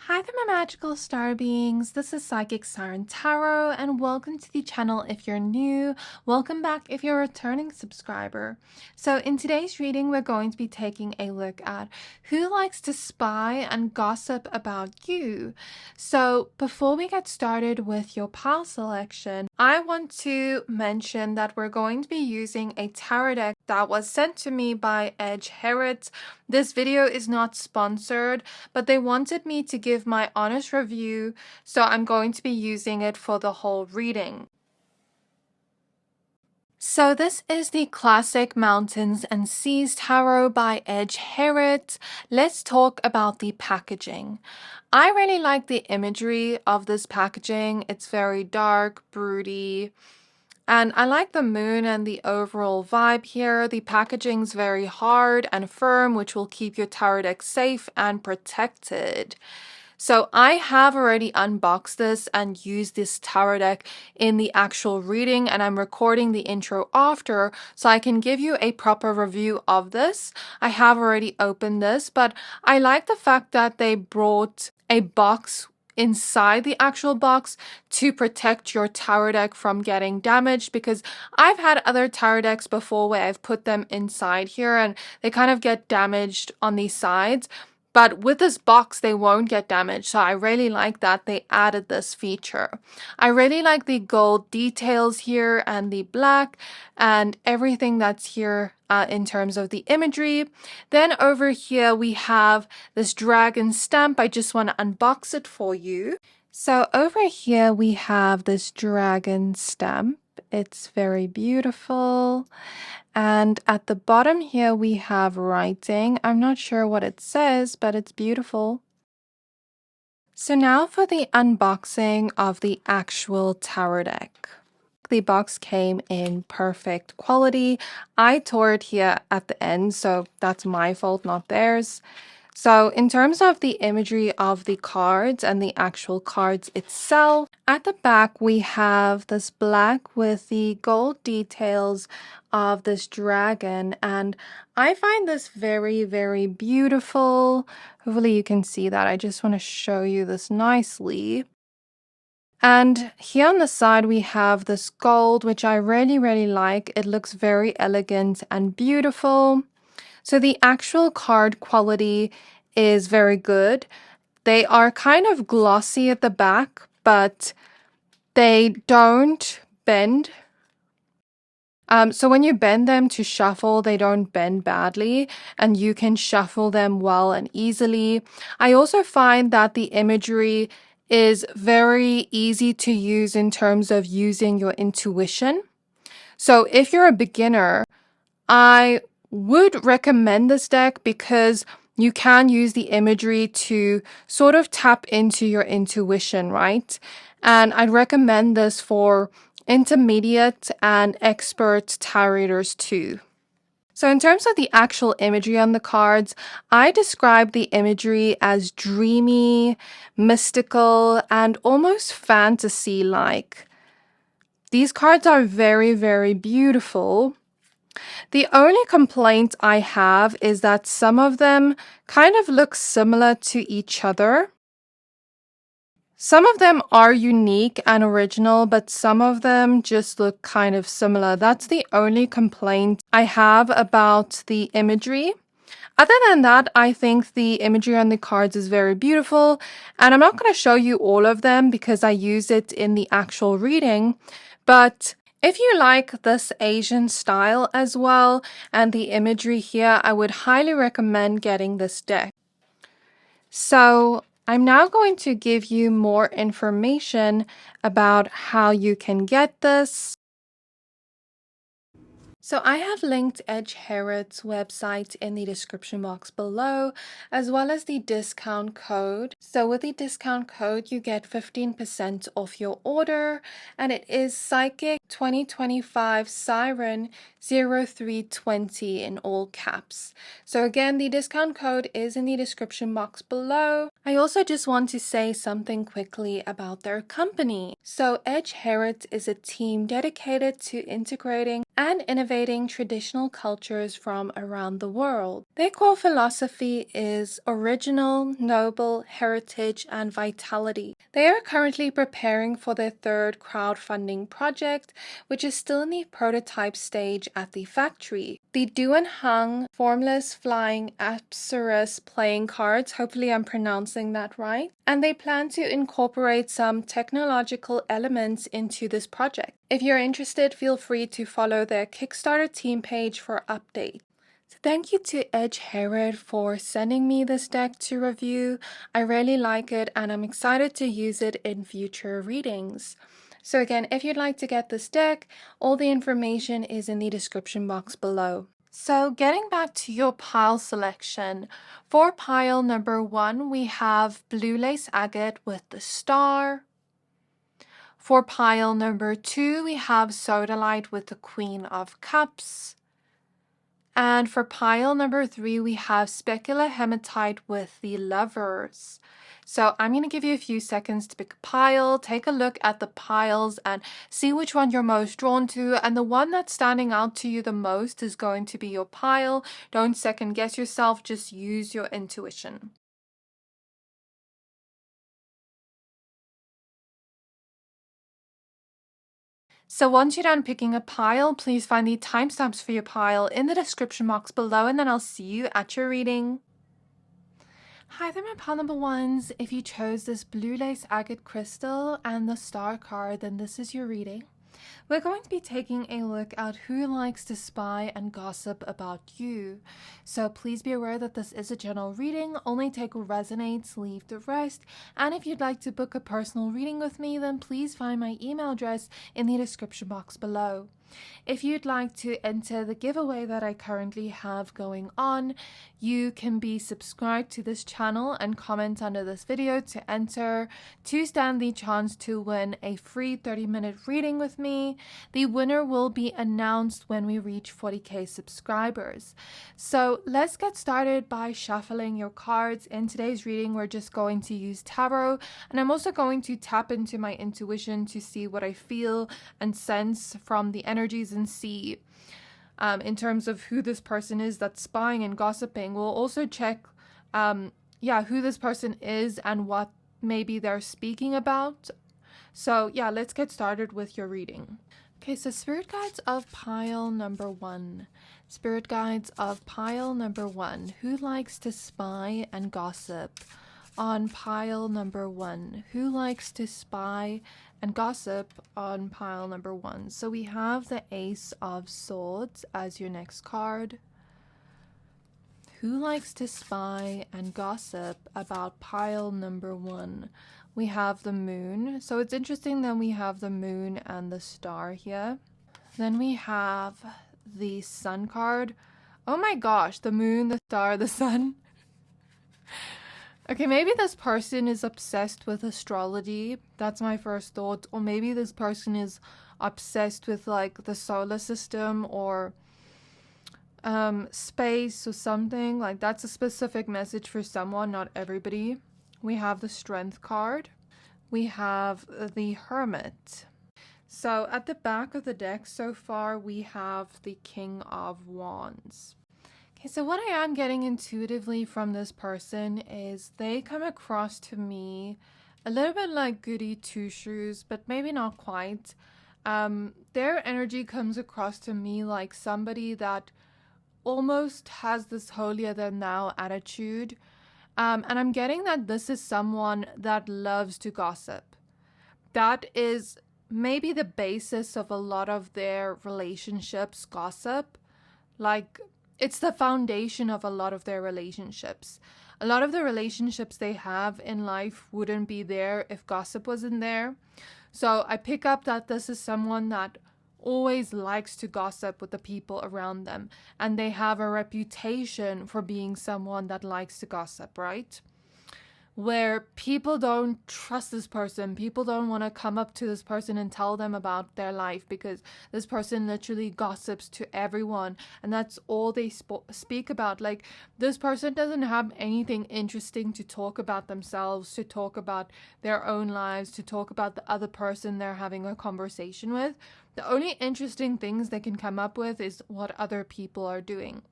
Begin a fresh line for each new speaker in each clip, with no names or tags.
Hi there, my magical star beings. This is Psychic Siren Tarot, and welcome to the channel if you're new. Welcome back if you're a returning subscriber. So in today's reading, we're going to be taking a look at who likes to spy and gossip about you. So before we get started with your pile selection, I want to mention that we're going to be using a tarot deck that was sent to me by Agate. This video is not sponsored, but they wanted me to give my honest review, so I'm going to be using it for the whole reading. So this is the classic Mountains and Seas Tarot by Agate. Let's talk about the packaging. I really like the imagery of this packaging. It's very dark, broody, and I like the moon and the overall vibe here. The packaging's very hard and firm, which will keep your tarot deck safe and protected. So I have already unboxed this and used this tarot deck in the actual reading, and I'm recording the intro after so I can give you a proper review of this. I have already opened this, but I like the fact that they brought a box inside the actual box to protect your tarot deck from getting damaged, because I've had other tarot decks before where I've put them inside here and they kind of get damaged on these sides. But with this box, they won't get damaged. So I really like that they added this feature. I really like the gold details here and the black and everything that's here in terms of the imagery. Then over here, we have this dragon stamp. I just want to unbox it for you. So over here, we have this dragon stamp. It's very beautiful. And at the bottom here, we have writing. I'm not sure what it says, but it's beautiful. So now for the unboxing of the actual tarot deck. The box came in perfect quality. I tore it here at the end, so that's my fault, not theirs. So in terms of the imagery of the cards and the actual cards itself, at the back we have this black with the gold details of this dragon, and I find this very, very beautiful. Hopefully you can see that. I just want to show you this nicely. And here on the side we have this gold, which I really, really like. It looks very elegant and beautiful. So the actual card quality is very good. They are kind of glossy at the back, but they don't bend. So when you bend them to shuffle, they don't bend badly, and you can shuffle them well and easily. I also find that the imagery is very easy to use in terms of using your intuition. So if you're a beginner, I would recommend this deck because you can use the imagery to sort of tap into your intuition, right? And I'd recommend this for intermediate and expert tarot readers too. So in terms of the actual imagery on the cards, I describe the imagery as dreamy, mystical, and almost fantasy-like. These cards are very, very beautiful. The only complaint I have is that some of them kind of look similar to each other. Some of them are unique and original, but some of them just look kind of similar. That's the only complaint I have about the imagery. Other than that, I think the imagery on the cards is very beautiful, and I'm not going to show you all of them because I use it in the actual reading, but if you like this Asian style as well and the imagery here, I would highly recommend getting this deck. So I'm now going to give you more information about how you can get this. So I have linked Agate's website in the description box below, as well as the discount code. So with the discount code, you get 15% off your order, and it is Psychic 2025 Siren 0320 in all caps. So again, the discount code is in the description box below. I also just want to say something quickly about their company. So Edge Herod is a team dedicated to integrating and innovating traditional cultures from around the world. Their core philosophy is original, noble, heritage, and vitality. They are currently preparing for their third crowdfunding project, which is still in the prototype stage at the factory. The Duan Hung formless flying Apsaris playing cards, hopefully I'm pronouncing that right, and they plan to incorporate some technological elements into this project. If you're interested, feel free to follow their Kickstarter team page for updates. So thank you to Edge Herod for sending me this deck to review. I really like it and I'm excited to use it in future readings. So again, if you'd like to get this deck, all the information is in the description box below. So getting back to your pile selection, for pile number 1, we have Blue Lace Agate with the star. For pile number 2, we have Sodalite with the Queen of Cups. And for pile number 3, we have Specular Hematite with the Lovers. So I'm going to give you a few seconds to pick a pile, take a look at the piles and see which one you're most drawn to. And the one that's standing out to you the most is going to be your pile. Don't second guess yourself, just use your intuition. So once you're done picking a pile, please find the timestamps for your pile in the description box below, and then I'll see you at your reading. Hi there, my pile number 1s. If you chose this Blue Lace Agate Crystal and the Star card, then this is your reading. We're going to be taking a look at who likes to spy and gossip about you. So please be aware that this is a general reading. Only take what resonates, leave the rest. And if you'd like to book a personal reading with me, then please find my email address in the description box below. If you'd like to enter the giveaway that I currently have going on, you can be subscribed to this channel and comment under this video to enter to stand the chance to win a free 30-minute reading with me. The winner will be announced when we reach 40k subscribers. So let's get started by shuffling your cards. In today's reading, we're just going to use tarot, and I'm also going to tap into my intuition to see what I feel and sense from the energies and see in terms of who this person is that's spying and gossiping. We'll also check who this person is and what maybe they're speaking about. So yeah, let's get started with your reading. Okay, so spirit guides of pile number 1. Spirit guides of pile number 1. Who likes to spy and gossip? On pile number 1, who likes to spy and gossip on pile number 1? So we have the Ace of Swords as your next card. Who likes to spy and gossip about pile number 1? We have the Moon. So it's interesting that we have the Moon and the Star here. Then we have the Sun card. Oh my gosh, the Moon, the Star, the Sun. Okay, maybe this person is obsessed with astrology. That's my first thought. Or maybe this person is obsessed with like the solar system or space or something. Like that's a specific message for someone, not everybody. We have the Strength card. We have the Hermit. So at the back of the deck so far, we have the King of Wands. Okay, so what I am getting intuitively from this person is they come across to me a little bit like goody two-shoes, but maybe not quite. Their energy comes across to me like somebody that almost has this holier-than-thou attitude. And I'm getting that this is someone that loves to gossip. That is maybe the basis of a lot of their relationships, gossip. Like, it's the foundation of a lot of their relationships. A lot of the relationships they have in life wouldn't be there if gossip wasn't there. So I pick up that this is someone that always likes to gossip with the people around them. And they have a reputation for being someone that likes to gossip, right? where people don't trust this person. People don't want to come up to this person and tell them about their life because this person literally gossips to everyone and that's all they speak about. Like, this person doesn't have anything interesting to talk about themselves, to talk about their own lives, to talk about the other person they're having a conversation with. The only interesting things they can come up with is what other people are doing.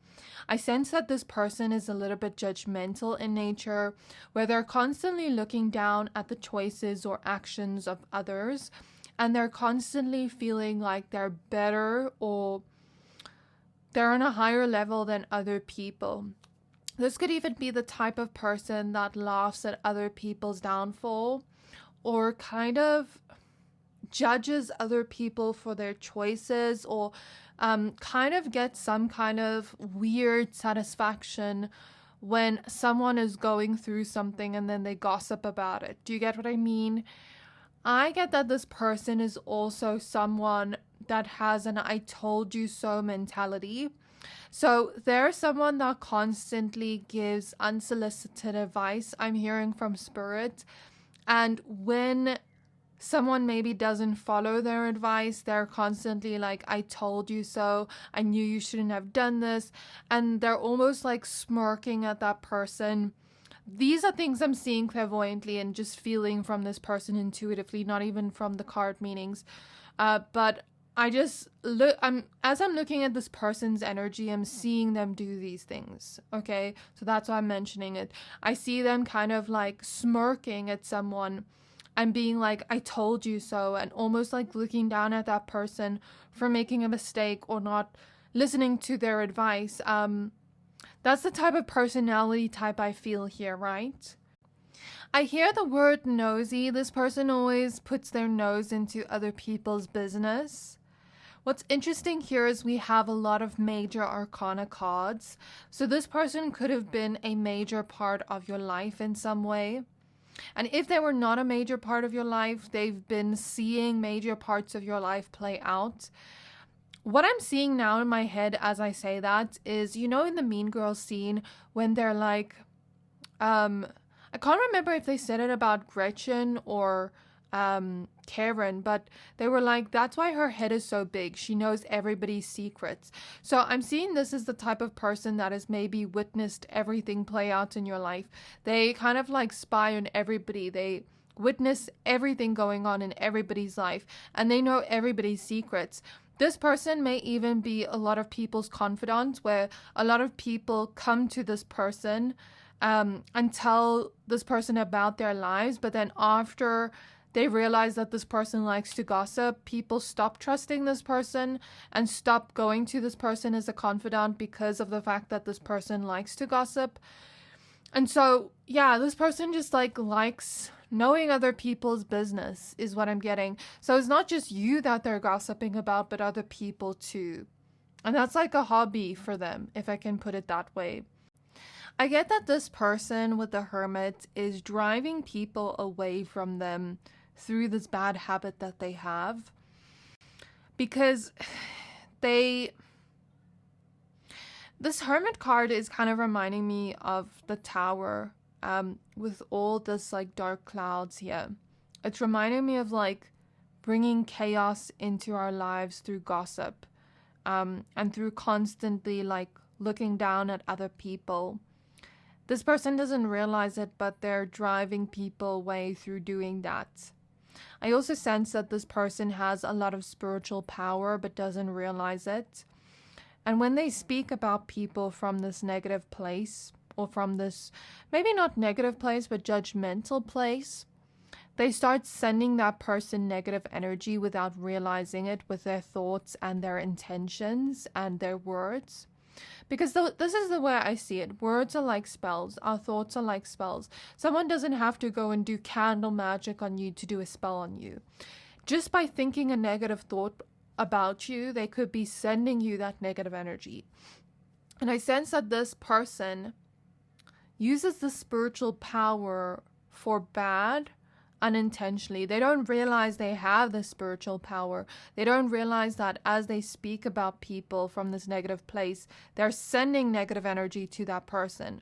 I sense that this person is a little bit judgmental in nature, where they're constantly looking down at the choices or actions of others, and they're constantly feeling like they're better or they're on a higher level than other people. This could even be the type of person that laughs at other people's downfall or kind of judges other people for their choices, or kind of gets some kind of weird satisfaction when someone is going through something and then they gossip about it. Do you get what I mean? I get that this person is also someone that has an I told you so mentality. So there's someone that constantly gives unsolicited advice, I'm hearing from spirit, and when someone maybe doesn't follow their advice, they're constantly like, I told you so, I knew you shouldn't have done this, and they're almost like smirking at that person. These are things I'm seeing clairvoyantly and just feeling from this person intuitively, not even from the card meanings. But I just look, as I'm looking at this person's energy, I'm seeing them do these things. Okay, so that's why I'm mentioning it. I see them kind of like smirking at someone and being like, I told you so, and almost like looking down at that person for making a mistake or not listening to their advice. That's the type of personality type I feel here, right? I hear the word nosy. This person always puts their nose into other people's business. What's interesting here is we have a lot of major arcana cards. So this person could have been a major part of your life in some way. And if they were not a major part of your life, they've been seeing major parts of your life play out. What I'm seeing now in my head as I say that is, you know, in the Mean Girls scene when they're like, I can't remember if they said it about Gretchen or Karen, but they were like, that's why her head is so big. She knows everybody's secrets. So I'm seeing this as the type of person that has maybe witnessed everything play out in your life. They kind of like spy on everybody. They witness everything going on in everybody's life, and they know everybody's secrets. This person may even be a lot of people's confidant, where a lot of people come to this person and tell this person about their lives, but then after they realize that this person likes to gossip, people stop trusting this person and stop going to this person as a confidant because of the fact that this person likes to gossip. And so, yeah, this person just like likes knowing other people's business is what I'm getting. So it's not just you that they're gossiping about, but other people too. And that's like a hobby for them, if I can put it that way. I get that this person with the Hermit is driving people away from them through this bad habit that they have, because this Hermit card is kind of reminding me of the Tower, with all this like dark clouds here. It's reminding me of like bringing chaos into our lives through gossip, and through constantly like looking down at other people. This person doesn't realize it, but they're driving people away through doing that. I also sense that this person has a lot of spiritual power but doesn't realize it. And when they speak about people from this negative place, or from this, maybe not negative place, but judgmental place, they start sending that person negative energy without realizing it with their thoughts and their intentions and their words. Because this is the way I see it. Words are like spells. Our thoughts are like spells. Someone doesn't have to go and do candle magic on you to do a spell on you. Just by thinking a negative thought about you, they could be sending you that negative energy. And I sense that this person uses the spiritual power for bad unintentionally. They don't realize they have this spiritual power. They don't realize that as they speak about people from this negative place, they're sending negative energy to that person.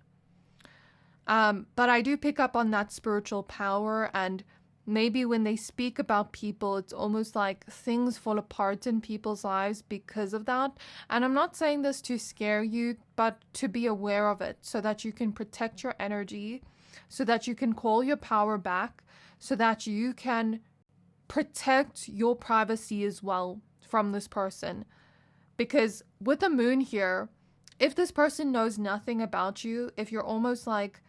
But I do pick up on that spiritual power, and maybe when they speak about people, it's almost like things fall apart in people's lives because of that. And I'm not saying this to scare you, but to be aware of it so that you can protect your energy, so that you can call your power back, so that you can protect your privacy as well from this person. Because with the moon here, if this person knows nothing about you, if you're almost like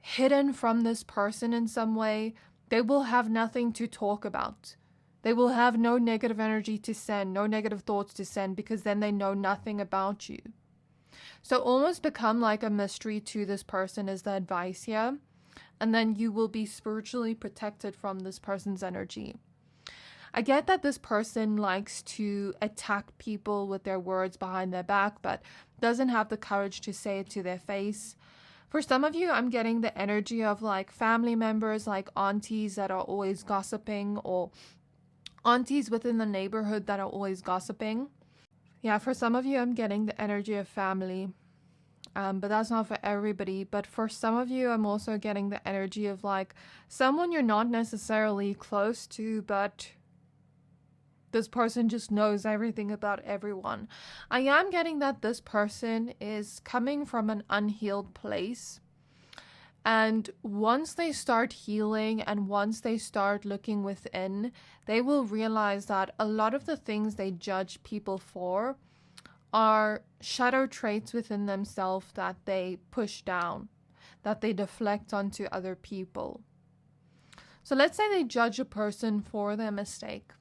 hidden from this person in some way, they will have nothing to talk about. They will have no negative energy to send, no negative thoughts to send, because then they know nothing about you. So almost become like a mystery to this person is the advice here. And then you will be spiritually protected from this person's energy. I get that this person likes to attack people with their words behind their back, but doesn't have the courage to say it to their face. For some of you, I'm getting the energy of like family members, like aunties that are always gossiping, or aunties within the neighborhood that are always gossiping. Yeah, for some of you, I'm getting the energy of family. But that's not for everybody. But for some of you, I'm also getting the energy of like someone you're not necessarily close to, but this person just knows everything about everyone. I am getting that this person is coming from an unhealed place. And once they start healing and once they start looking within, they will realize that a lot of the things they judge people for are shadow traits within themselves that they push down, that they deflect onto other people. So let's say they judge a person for their mistake.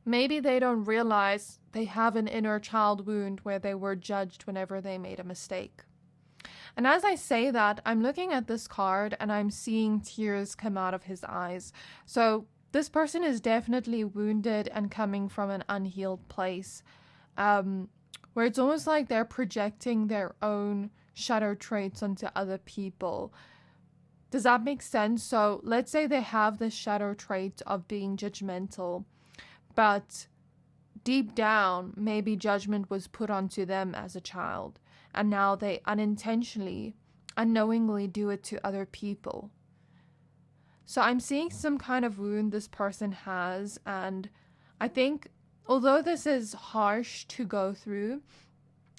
Maybe they don't realize they have an inner child wound where they were judged whenever they made a mistake. And as I say that, I'm looking at this card and I'm seeing tears come out of his eyes. So this person is definitely wounded and coming from an unhealed place, where it's almost like they're projecting their own shadow traits onto other people. Does that make sense? So let's say they have this shadow trait of being judgmental, but deep down, maybe judgment was put onto them as a child, and now they unintentionally, unknowingly do it to other people. So I'm seeing some kind of wound this person has, and I think although this is harsh to go through,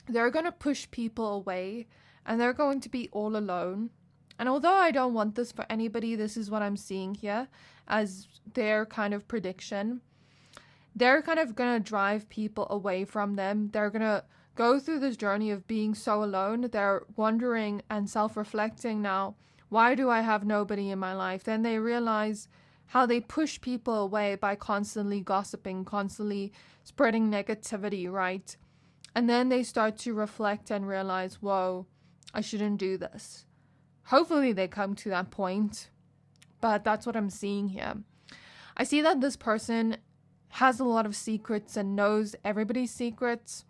they're going to push people away, and they're going to be all alone. And although I don't want this for anybody, this is what I'm seeing here as their kind of prediction. They're kind of going to drive people away from them. They're going to go through this journey of being so alone. They're wondering and self-reflecting now, why do I have nobody in my life? Then they realize how they push people away by constantly gossiping, constantly spreading negativity, right? And then they start to reflect and realize, whoa, I shouldn't do this. Hopefully they come to that point, but that's what I'm seeing here. I see that this person has a lot of secrets and knows everybody's secrets.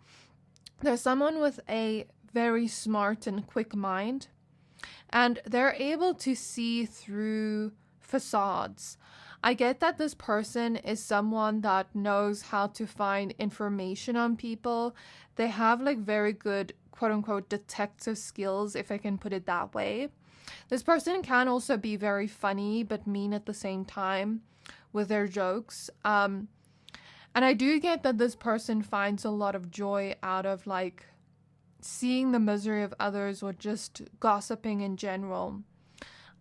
There's someone with a very smart and quick mind, and they're able to see through facades. I get that this person is someone that knows how to find information on people. They have like very good quote unquote detective skills, if I can put it that way. This person can also be very funny but mean at the same time with their jokes. And I do get that this person finds a lot of joy out of like seeing the misery of others or just gossiping in general.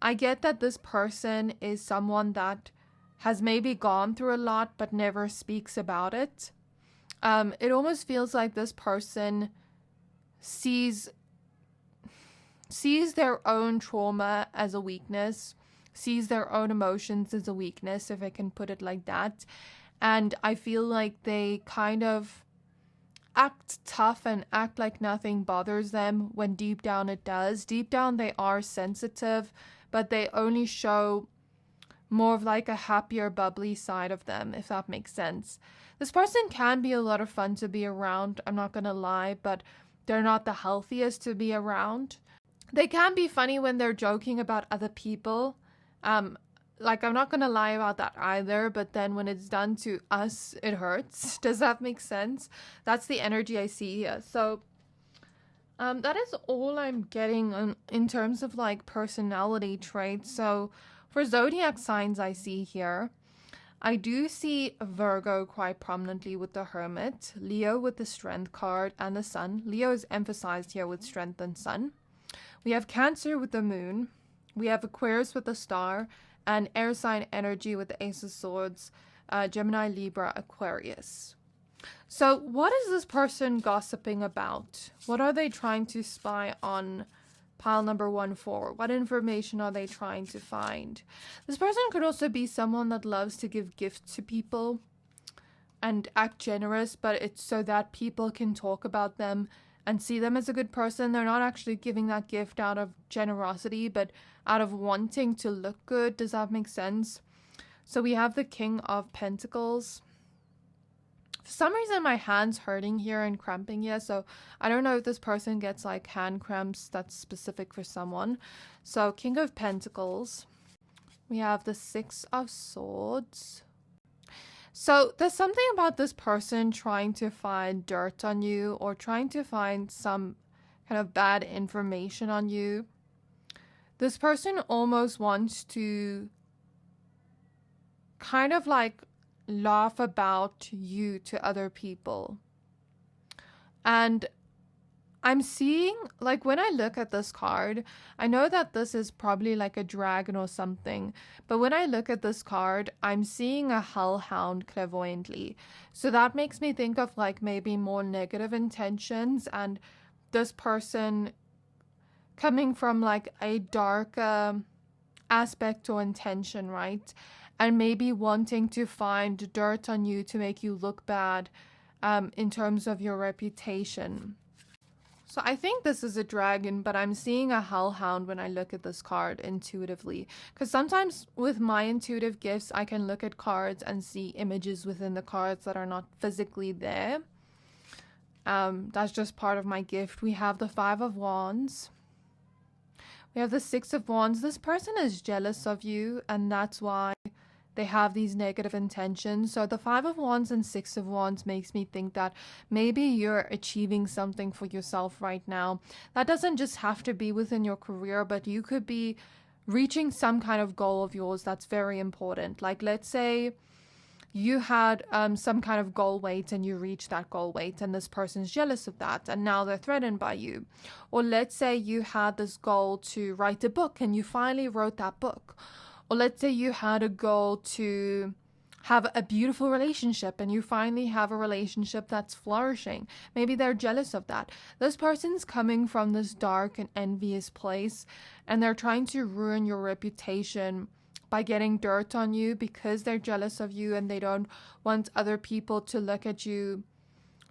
I get that this person is someone that has maybe gone through a lot but never speaks about it. It almost feels like this person sees their own trauma as a weakness, sees their own emotions as a weakness, if I can put it like that. And I feel like they kind of act tough and act like nothing bothers them when deep down it does. Deep down they are sensitive, but they only show more of like a happier, bubbly side of them, if that makes sense. This person can be a lot of fun to be around, I'm not gonna lie, but they're not the healthiest to be around. They can be funny when they're joking about other people. Like, I'm not going to lie about that either, but then when it's done to us, it hurts. Does that make sense? That's the energy I see here. So That is all I'm getting in terms of like personality traits. So for zodiac signs I see here, I do see Virgo quite prominently with the Hermit, Leo with the Strength card and the Sun. Leo is emphasized here with Strength and Sun. We have Cancer with the Moon. We have Aquarius with the Star, and air sign energy with the Ace of Swords, Gemini, Libra, Aquarius. So what is this person gossiping about? What are they trying to spy on pile number 1 for? What information are they trying to find? This person could also be someone that loves to give gifts to people and act generous, but it's so that people can talk about them and see them as a good person. They're not actually giving that gift out of generosity, but out of wanting to look good. Does that make sense? So we have the King of Pentacles. For some reason, my hand's hurting here and cramping here. So I don't know if this person gets like hand cramps that's specific for someone. So King of Pentacles. We have the Six of Swords. So there's something about this person trying to find dirt on you or trying to find some kind of bad information on you. This person almost wants to kind of like laugh about you to other people. And I'm seeing, like when I look at this card, I know that this is probably like a dragon or something, but when I look at this card, I'm seeing a hellhound clairvoyantly. So that makes me think of like maybe more negative intentions and this person coming from like a dark aspect or intention, right? And maybe wanting to find dirt on you to make you look bad in terms of your reputation. So I think this is a dragon, but I'm seeing a hellhound when I look at this card intuitively. Because sometimes with my intuitive gifts, I can look at cards and see images within the cards that are not physically there. That's just part of my gift. We have the Five of Wands. We have the Six of Wands. This person is jealous of you, and that's why they have these negative intentions. So the Five of Wands and Six of Wands makes me think that maybe you're achieving something for yourself right now. That doesn't just have to be within your career, but you could be reaching some kind of goal of yours that's very important. Like let's say you had some kind of goal weight and you reached that goal weight and this person's jealous of that and now they're threatened by you. Or let's say you had this goal to write a book and you finally wrote that book. Or let's say you had a goal to have a beautiful relationship and you finally have a relationship that's flourishing. Maybe they're jealous of that. This person's coming from this dark and envious place and they're trying to ruin your reputation by getting dirt on you because they're jealous of you and they don't want other people to look at you,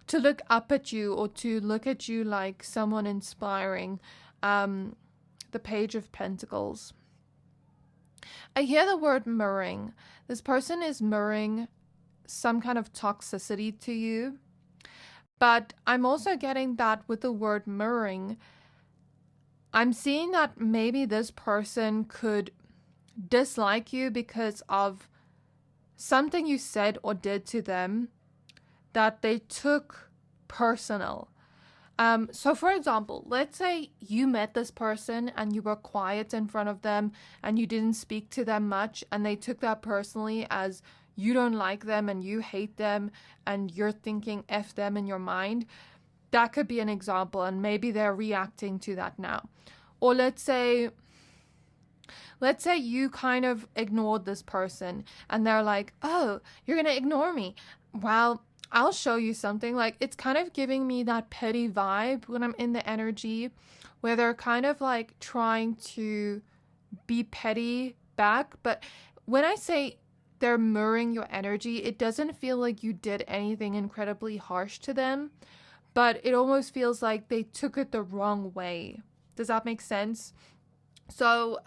to look up at you or to look at you like someone inspiring. The Page of Pentacles. I hear the word mirroring. This person is mirroring some kind of toxicity to you. But I'm also getting that with the word mirroring, I'm seeing that maybe this person could dislike you because of something you said or did to them that they took personal. So for example, let's say you met this person and you were quiet in front of them and you didn't speak to them much and they took that personally as you don't like them and you hate them and you're thinking F them in your mind. That could be an example and maybe they're reacting to that now. Or let's say you kind of ignored this person and they're like, oh, you're going to ignore me. Well, I'll show you something. Like it's kind of giving me that petty vibe when I'm in the energy where they're kind of like trying to be petty back. But when I say they're mirroring your energy, it doesn't feel like you did anything incredibly harsh to them, but it almost feels like they took it the wrong way. Does that make sense? So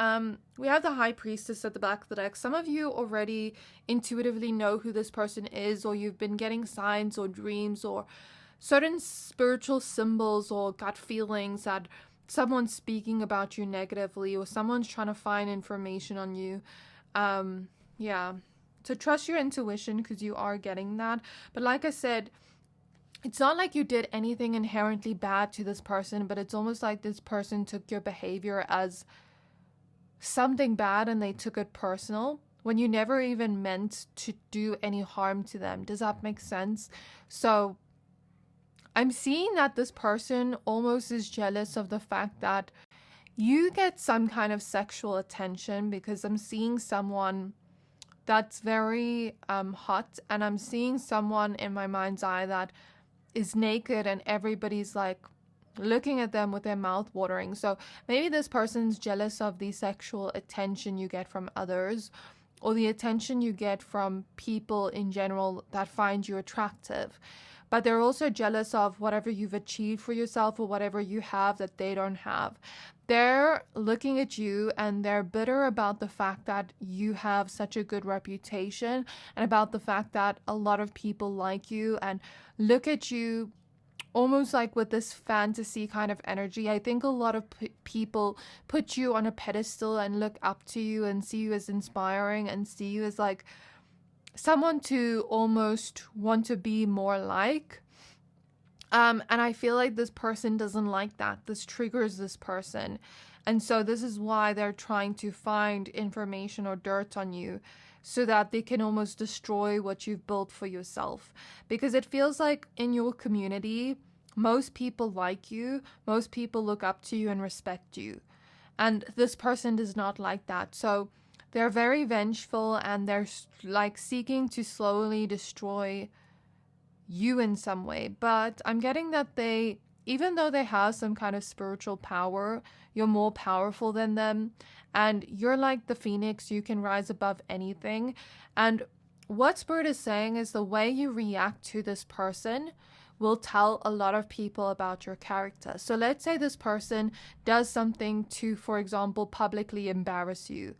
we have the High Priestess at the back of the deck. Some of you already intuitively know who this person is, or you've been getting signs or dreams or certain spiritual symbols or gut feelings that someone's speaking about you negatively or someone's trying to find information on you. Yeah. So trust your intuition because you are getting that. But like I said, it's not like you did anything inherently bad to this person, but it's almost like this person took your behavior as something bad and they took it personal when you never even meant to do any harm to them. Does that make sense? So I'm seeing that this person almost is jealous of the fact that you get some kind of sexual attention, because I'm seeing someone that's very hot, and I'm seeing someone in my mind's eye that is naked and everybody's like looking at them with their mouth watering. So maybe this person's jealous of the sexual attention you get from others, or the attention you get from people in general that find you attractive. But they're also jealous of whatever you've achieved for yourself, or whatever you have that they don't have. They're looking at you and they're bitter about the fact that you have such a good reputation, and about the fact that a lot of people like you and look at you almost like with this fantasy kind of energy. I think a lot of people put you on a pedestal and look up to you and see you as inspiring and see you as like someone to almost want to be more like. And I feel like this person doesn't like that. This triggers this person. And so this is why they're trying to find information or dirt on you, so that they can almost destroy what you've built for yourself. Because it feels like in your community, most people like you, most people look up to you and respect you. And this person does not like that. So they're very vengeful, and they're like seeking to slowly destroy you in some way. But I'm getting that they, even though they have some kind of spiritual power, you're more powerful than them, and you're like the phoenix. You can rise above anything. And what Spirit is saying is the way you react to this person will tell a lot of people about your character. So let's say this person does something to, for example, publicly embarrass you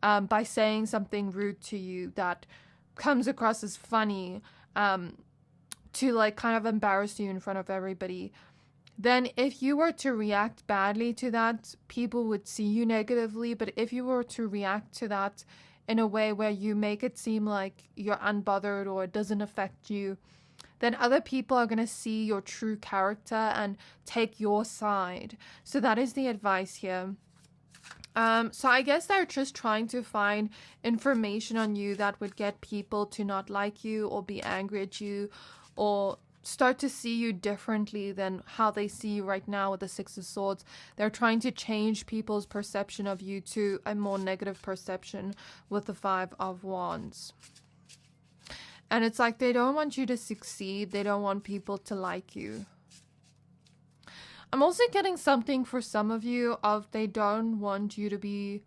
by saying something rude to you that comes across as funny, to like kind of embarrass you in front of everybody. Then if you were to react badly to that, people would see you negatively. But if you were to react to that in a way where you make it seem like you're unbothered or it doesn't affect you, then other people are going to see your true character and take your side. So that is the advice here. So I guess they're just trying to find information on you that would get people to not like you or be angry at you, or start to see you differently than how they see you right now with the Six of Swords. They're trying to change people's perception of you to a more negative perception with the Five of Wands. And it's like they don't want you to succeed. They don't want people to like you. I'm also getting something for some of you of they don't want you to be...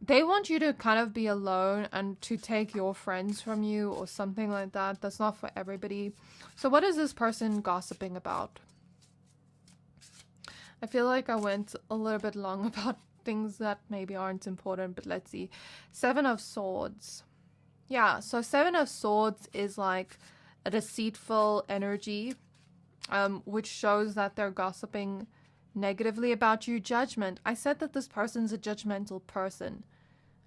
They want you to kind of be alone and to take your friends from you or something like that. That's not for everybody. So what is this person gossiping about? I feel like I went a little bit long about things that maybe aren't important, but let's see. Seven of Swords. Yeah, so Seven of Swords is like a deceitful energy, which shows that they're gossiping negatively about you. Judgment. I said that this person's a judgmental person,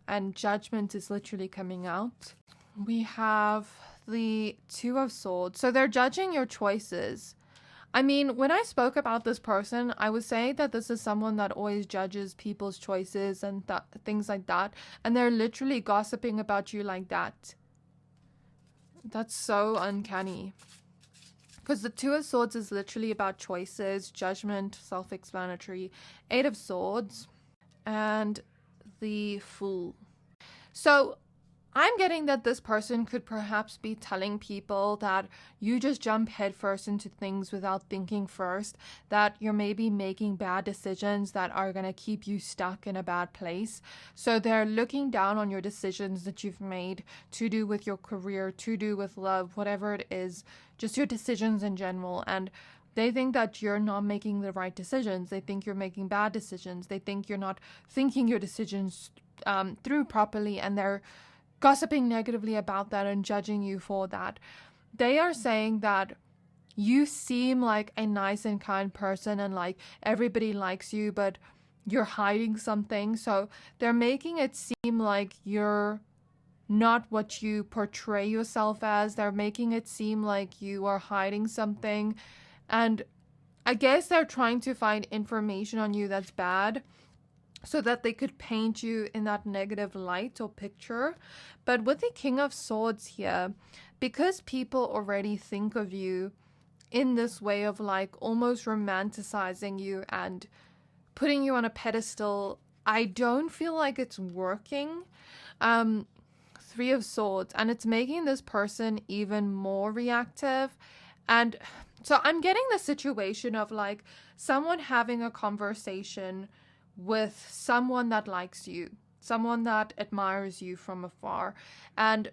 and judgment is literally coming out. We have the Two of Swords. So they're judging your choices. I mean, when I spoke about this person, I was saying that this is someone that always judges people's choices and things like that. And they're literally gossiping about you like that. That's so uncanny. Because the Two of Swords is literally about choices, judgment, self-explanatory. Eight of Swords and the Fool. So I'm getting that this person could perhaps be telling people that you just jump headfirst into things without thinking first, that you're maybe making bad decisions that are going to keep you stuck in a bad place. So they're looking down on your decisions that you've made to do with your career, to do with love, whatever it is, just your decisions in general. And they think that you're not making the right decisions. They think you're making bad decisions. They think you're not thinking your decisions through properly, and they're gossiping negatively about that and judging you for that. They are saying that you seem like a nice and kind person and like everybody likes you, but you're hiding something. So they're making it seem like you're not what you portray yourself as. They're making it seem like you are hiding something. And I guess they're trying to find information on you that's bad so that they could paint you in that negative light or picture. But with the King of Swords here, because people already think of you in this way of like almost romanticizing you and putting you on a pedestal, I don't feel like it's working. Three of Swords, and it's making this person even more reactive. And so I'm getting the situation of like someone having a conversation with someone that likes you, someone that admires you from afar, and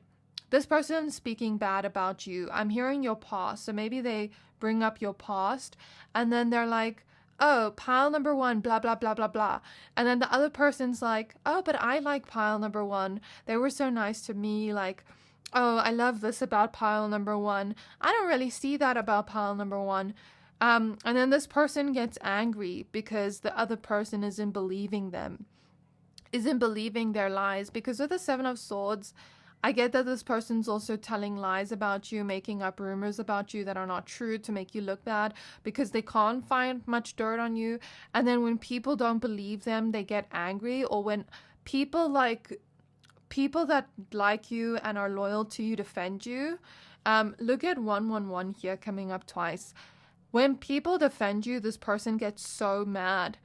this person speaking bad about you. I'm hearing your past, so maybe they bring up your past and then they're like, oh, pile number one, blah, blah, blah, blah, blah. And then the other person's like, oh, but I like pile number one. They were so nice to me. Like, oh, I love this about pile number one. I don't really see that about pile number one. And then this person gets angry because the other person isn't believing them, isn't believing their lies. Because with the Seven of Swords, I get that this person's also telling lies about you, making up rumors about you that are not true to make you look bad because they can't find much dirt on you. And then when people don't believe them, they get angry. Or when people that like you and are loyal to you defend you. Look at 111 here coming up twice. When people defend you, this person gets so mad.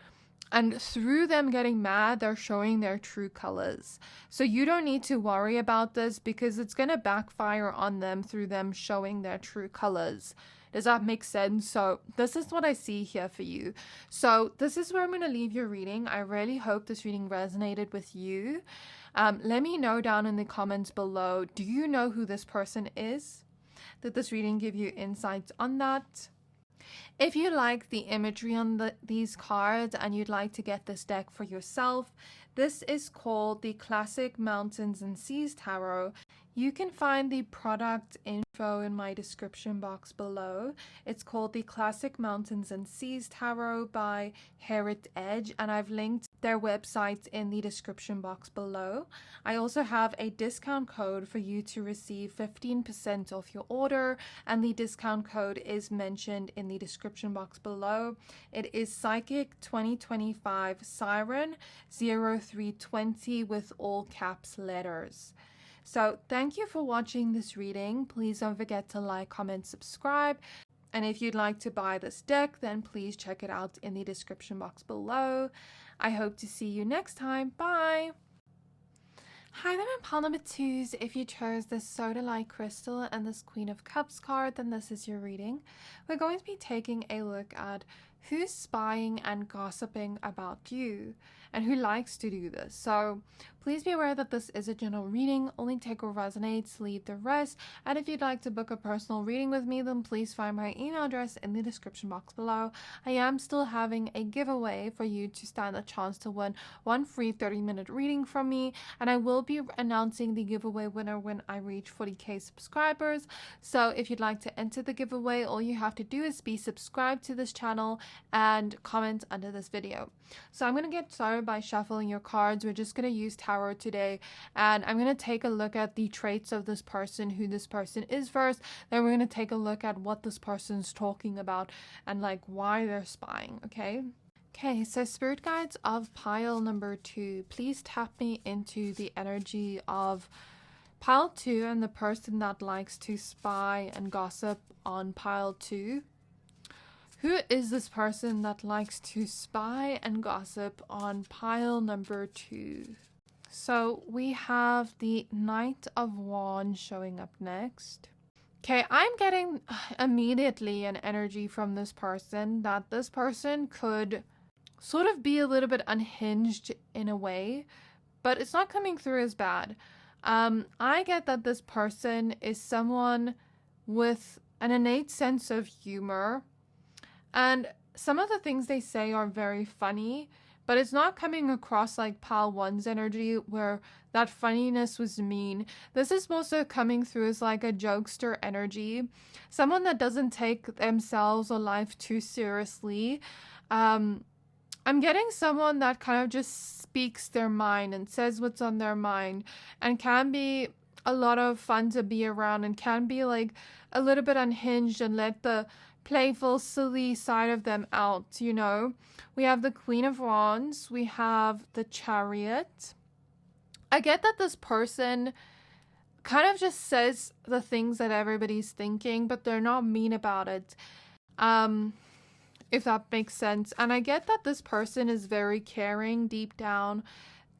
And through them getting mad, they're showing their true colors. So you don't need to worry about this because it's going to backfire on them through them showing their true colors. Does that make sense? So this is what I see here for you. So this is where I'm going to leave your reading. I really hope this reading resonated with you. Let me know down in the comments below. Do you know who this person is? Did this reading give you insights on that? If you like the imagery on these cards and you'd like to get this deck for yourself, this is called the Classic Mountains and Seas Tarot. You can find the product info in my description box below. It's called the Classic Mountains and Seas Tarot by Hematite, and I've linked their websites in the description box below. I also have a discount code for you to receive 15% off your order, and the discount code is mentioned in the description box below. It is Psychic 2025 Siren 0320 with all caps letters. So thank you for watching this reading. Please don't forget to like, comment, subscribe. And if you'd like to buy this deck, then please check it out in the description box below. I hope to see you next time. Bye! Hi there, my pile number twos. If you chose this Sodalite crystal and this Queen of Cups card, then this is your reading. We're going to be taking a look at who's spying and gossiping about you and who likes to do this. So please be aware that this is a general reading. Only take what resonates, leave the rest. And if you'd like to book a personal reading with me, then please find my email address in the description box below. I am still having a giveaway for you to stand a chance to win one free 30-minute reading from me, and I will be announcing the giveaway winner when I reach 40k subscribers. So if you'd like to enter the giveaway, all you have to do is be subscribed to this channel and comment under this video. So I'm going to get started by shuffling your cards. We're just going to use tarot today, and I'm going to take a look at the traits of this person, who this person is first. Then we're going to take a look at what this person's talking about and like why they're spying. Okay, so spirit guides of pile number 2, please tap me into the energy of pile 2 and the person that likes to spy and gossip on pile 2. Who is this person that likes to spy and gossip on pile number 2? So we have the Knight of Wands showing up next. Okay, I'm getting immediately an energy from this person that this person could sort of be a little bit unhinged in a way, but it's not coming through as bad. I get that this person is someone with an innate sense of humor, and some of the things they say are very funny, but it's not coming across like pile 1's energy where that funniness was mean. This is also coming through as like a jokester energy, someone that doesn't take themselves or life too seriously. I'm getting someone that kind of just speaks their mind and says what's on their mind and can be a lot of fun to be around and can be like a little bit unhinged and let the playful, silly side of them out, you know. We have the Queen of Wands. We have the Chariot. I get that this person kind of just says the things that everybody's thinking, but they're not mean about it. If that makes sense. And I get that this person is very caring deep down.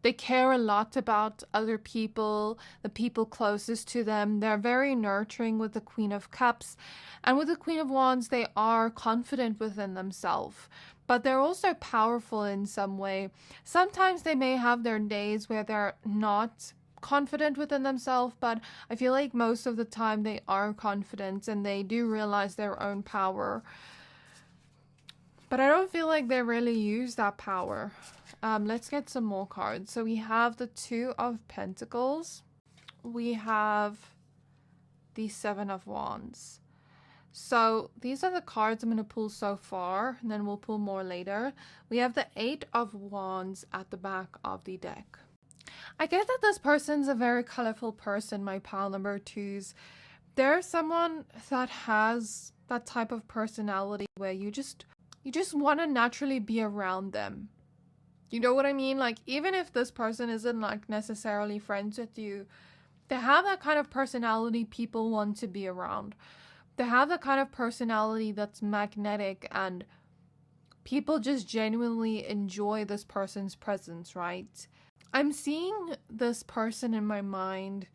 They care a lot about other people, the people closest to them. They're very nurturing with the Queen of Cups. And with the Queen of Wands, they are confident within themselves. But they're also powerful in some way. Sometimes they may have their days where they're not confident within themselves, but I feel like most of the time they are confident and they do realize their own power. But I don't feel like they really use that power. Let's get some more cards. So we have the Two of Pentacles. We have the Seven of Wands. So these are the cards I'm going to pull so far, and then we'll pull more later. We have the Eight of Wands at the back of the deck. I get that this person's a very colorful person, my pile number twos. They're someone that has that type of personality where you just want to naturally be around them. You know what I mean? Like, even if this person isn't like necessarily friends with you, they have that kind of personality people want to be around. They have the kind of personality that's magnetic and people just genuinely enjoy this person's presence, right? I'm seeing this person in my mind,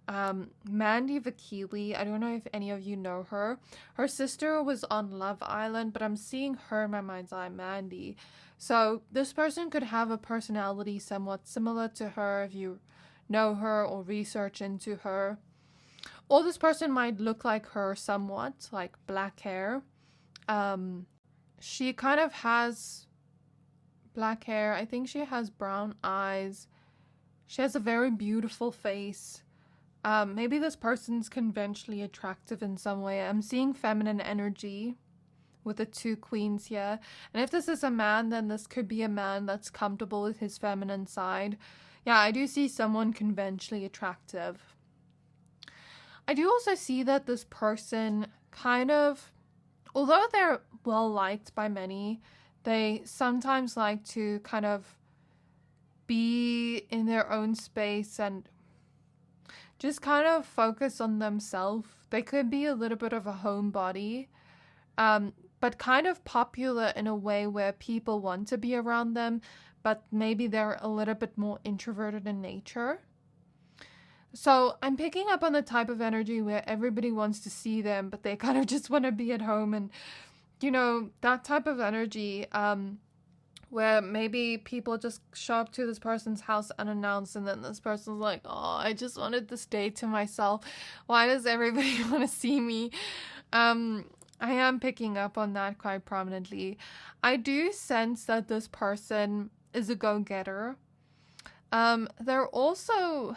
Mandy Vakili. I don't know if any of you know her. Her sister was on Love Island, but I'm seeing her in my mind's eye, Mandy. So this person could have a personality somewhat similar to her if you know her or research into her. Or this person might look like her somewhat, like black hair. She kind of has black hair. I think she has brown eyes. She has a very beautiful face. Maybe this person's conventionally attractive in some way. I'm seeing feminine energy with the two queens here. And if this is a man, then this could be a man that's comfortable with his feminine side. Yeah, I do see someone conventionally attractive. I do also see that this person kind of, although they're well liked by many, they sometimes like to kind of be in their own space and just kind of focus on themselves. They could be a little bit of a homebody, but kind of popular in a way where people want to be around them, but maybe they're a little bit more introverted in nature. So I'm picking up on the type of energy where everybody wants to see them, but they kind of just want to be at home. And, you know, that type of energy, where maybe people just show up to this person's house unannounced and then this person's like, oh, I just wanted this day to myself. Why does everybody want to see me? I am picking up on that quite prominently. I do sense that this person is a go-getter. They're also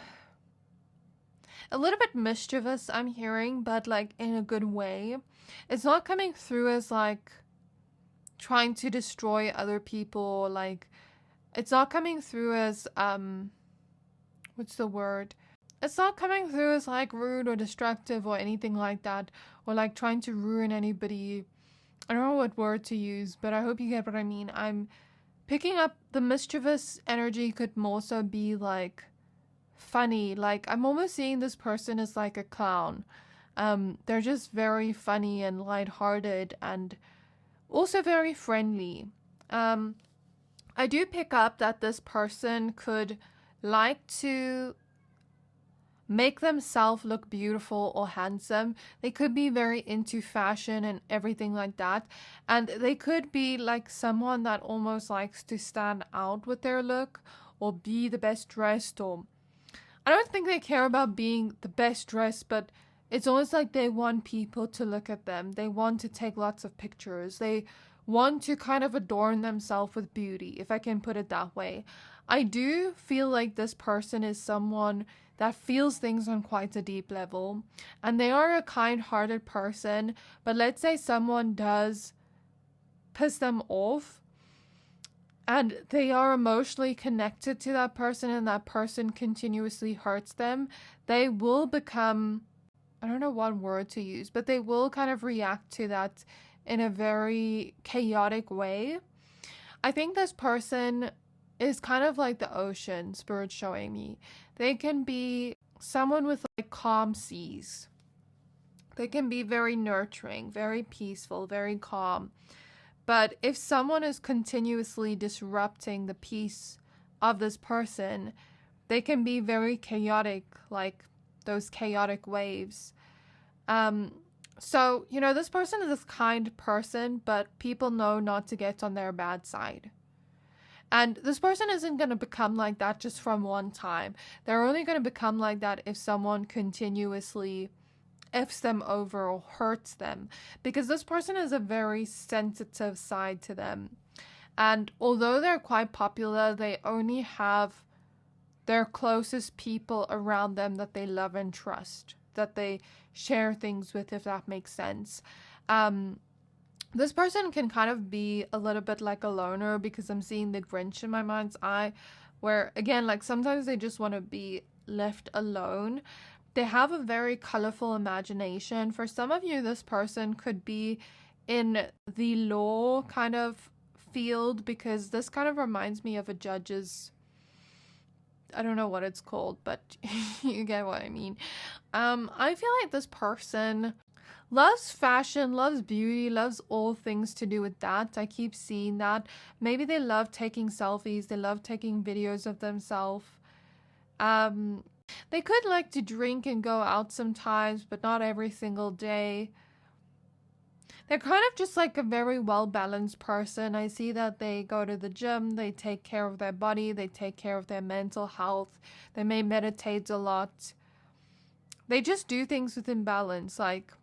a little bit mischievous, I'm hearing, but like in a good way. It's not coming through as like trying to destroy other people. Like, it's not coming through as what's the word? It's not coming through as like rude or destructive or anything like that, or like trying to ruin anybody. I don't know what word to use, but I hope you get what I mean. I'm picking up the mischievous energy could more so be like funny. Like, I'm almost seeing this person as like a clown. They're just very funny and lighthearted and also very friendly. I do pick up that this person could like to make themselves look beautiful or handsome. They could be very into fashion and everything like that. And they could be like someone that almost likes to stand out with their look or be the best dressed. Or I don't think they care about being the best dressed, but it's almost like they want people to look at them. They want to take lots of pictures. They want to kind of adorn themselves with beauty, if I can put it that way. I do feel like this person is someone that feels things on quite a deep level, and they are a kind-hearted person, but let's say someone does piss them off, and they are emotionally connected to that person and that person continuously hurts them, they will become, I don't know what word to use, but they will kind of react to that in a very chaotic way. I think this person is kind of like the ocean, Spirit showing me. They can be someone with like calm seas. They can be very nurturing, very peaceful, very calm. But if someone is continuously disrupting the peace of this person, they can be very chaotic, like those chaotic waves. So, this person is a kind person, but people know not to get on their bad side. And this person isn't going to become like that just from one time. They're only going to become like that if someone continuously F's them over or hurts them, because this person has a very sensitive side to them. And although they're quite popular, they only have their closest people around them that they love and trust, that they share things with, if that makes sense. This person can kind of be a little bit like a loner, because I'm seeing the Grinch in my mind's eye, where again, like sometimes they just want to be left alone. They have a very colorful imagination. For some of you, this person could be in the law kind of field, because this kind of reminds me of a judge's, I don't know what it's called, but you get what I mean. I feel like this person loves fashion, loves beauty, loves all things to do with that. I keep seeing that. Maybe they love taking selfies. They love taking videos of themselves. They could like to drink and go out sometimes, but not every single day. They're kind of just like a very well-balanced person. I see that they go to the gym, they take care of their body, they take care of their mental health. They may meditate a lot. They just do things within balance. Like,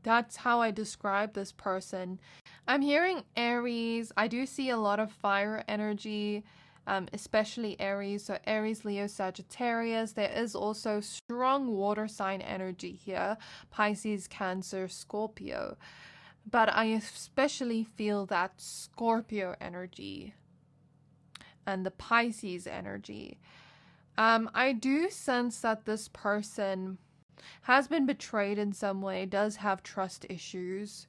that's how I describe this person. I'm hearing Aries. I do see a lot of fire energy, especially Aries. So Aries, Leo, Sagittarius. There is also strong water sign energy here. Pisces, Cancer, Scorpio. But I especially feel that Scorpio energy and the Pisces energy. I do sense that this person has been betrayed in some way, does have trust issues.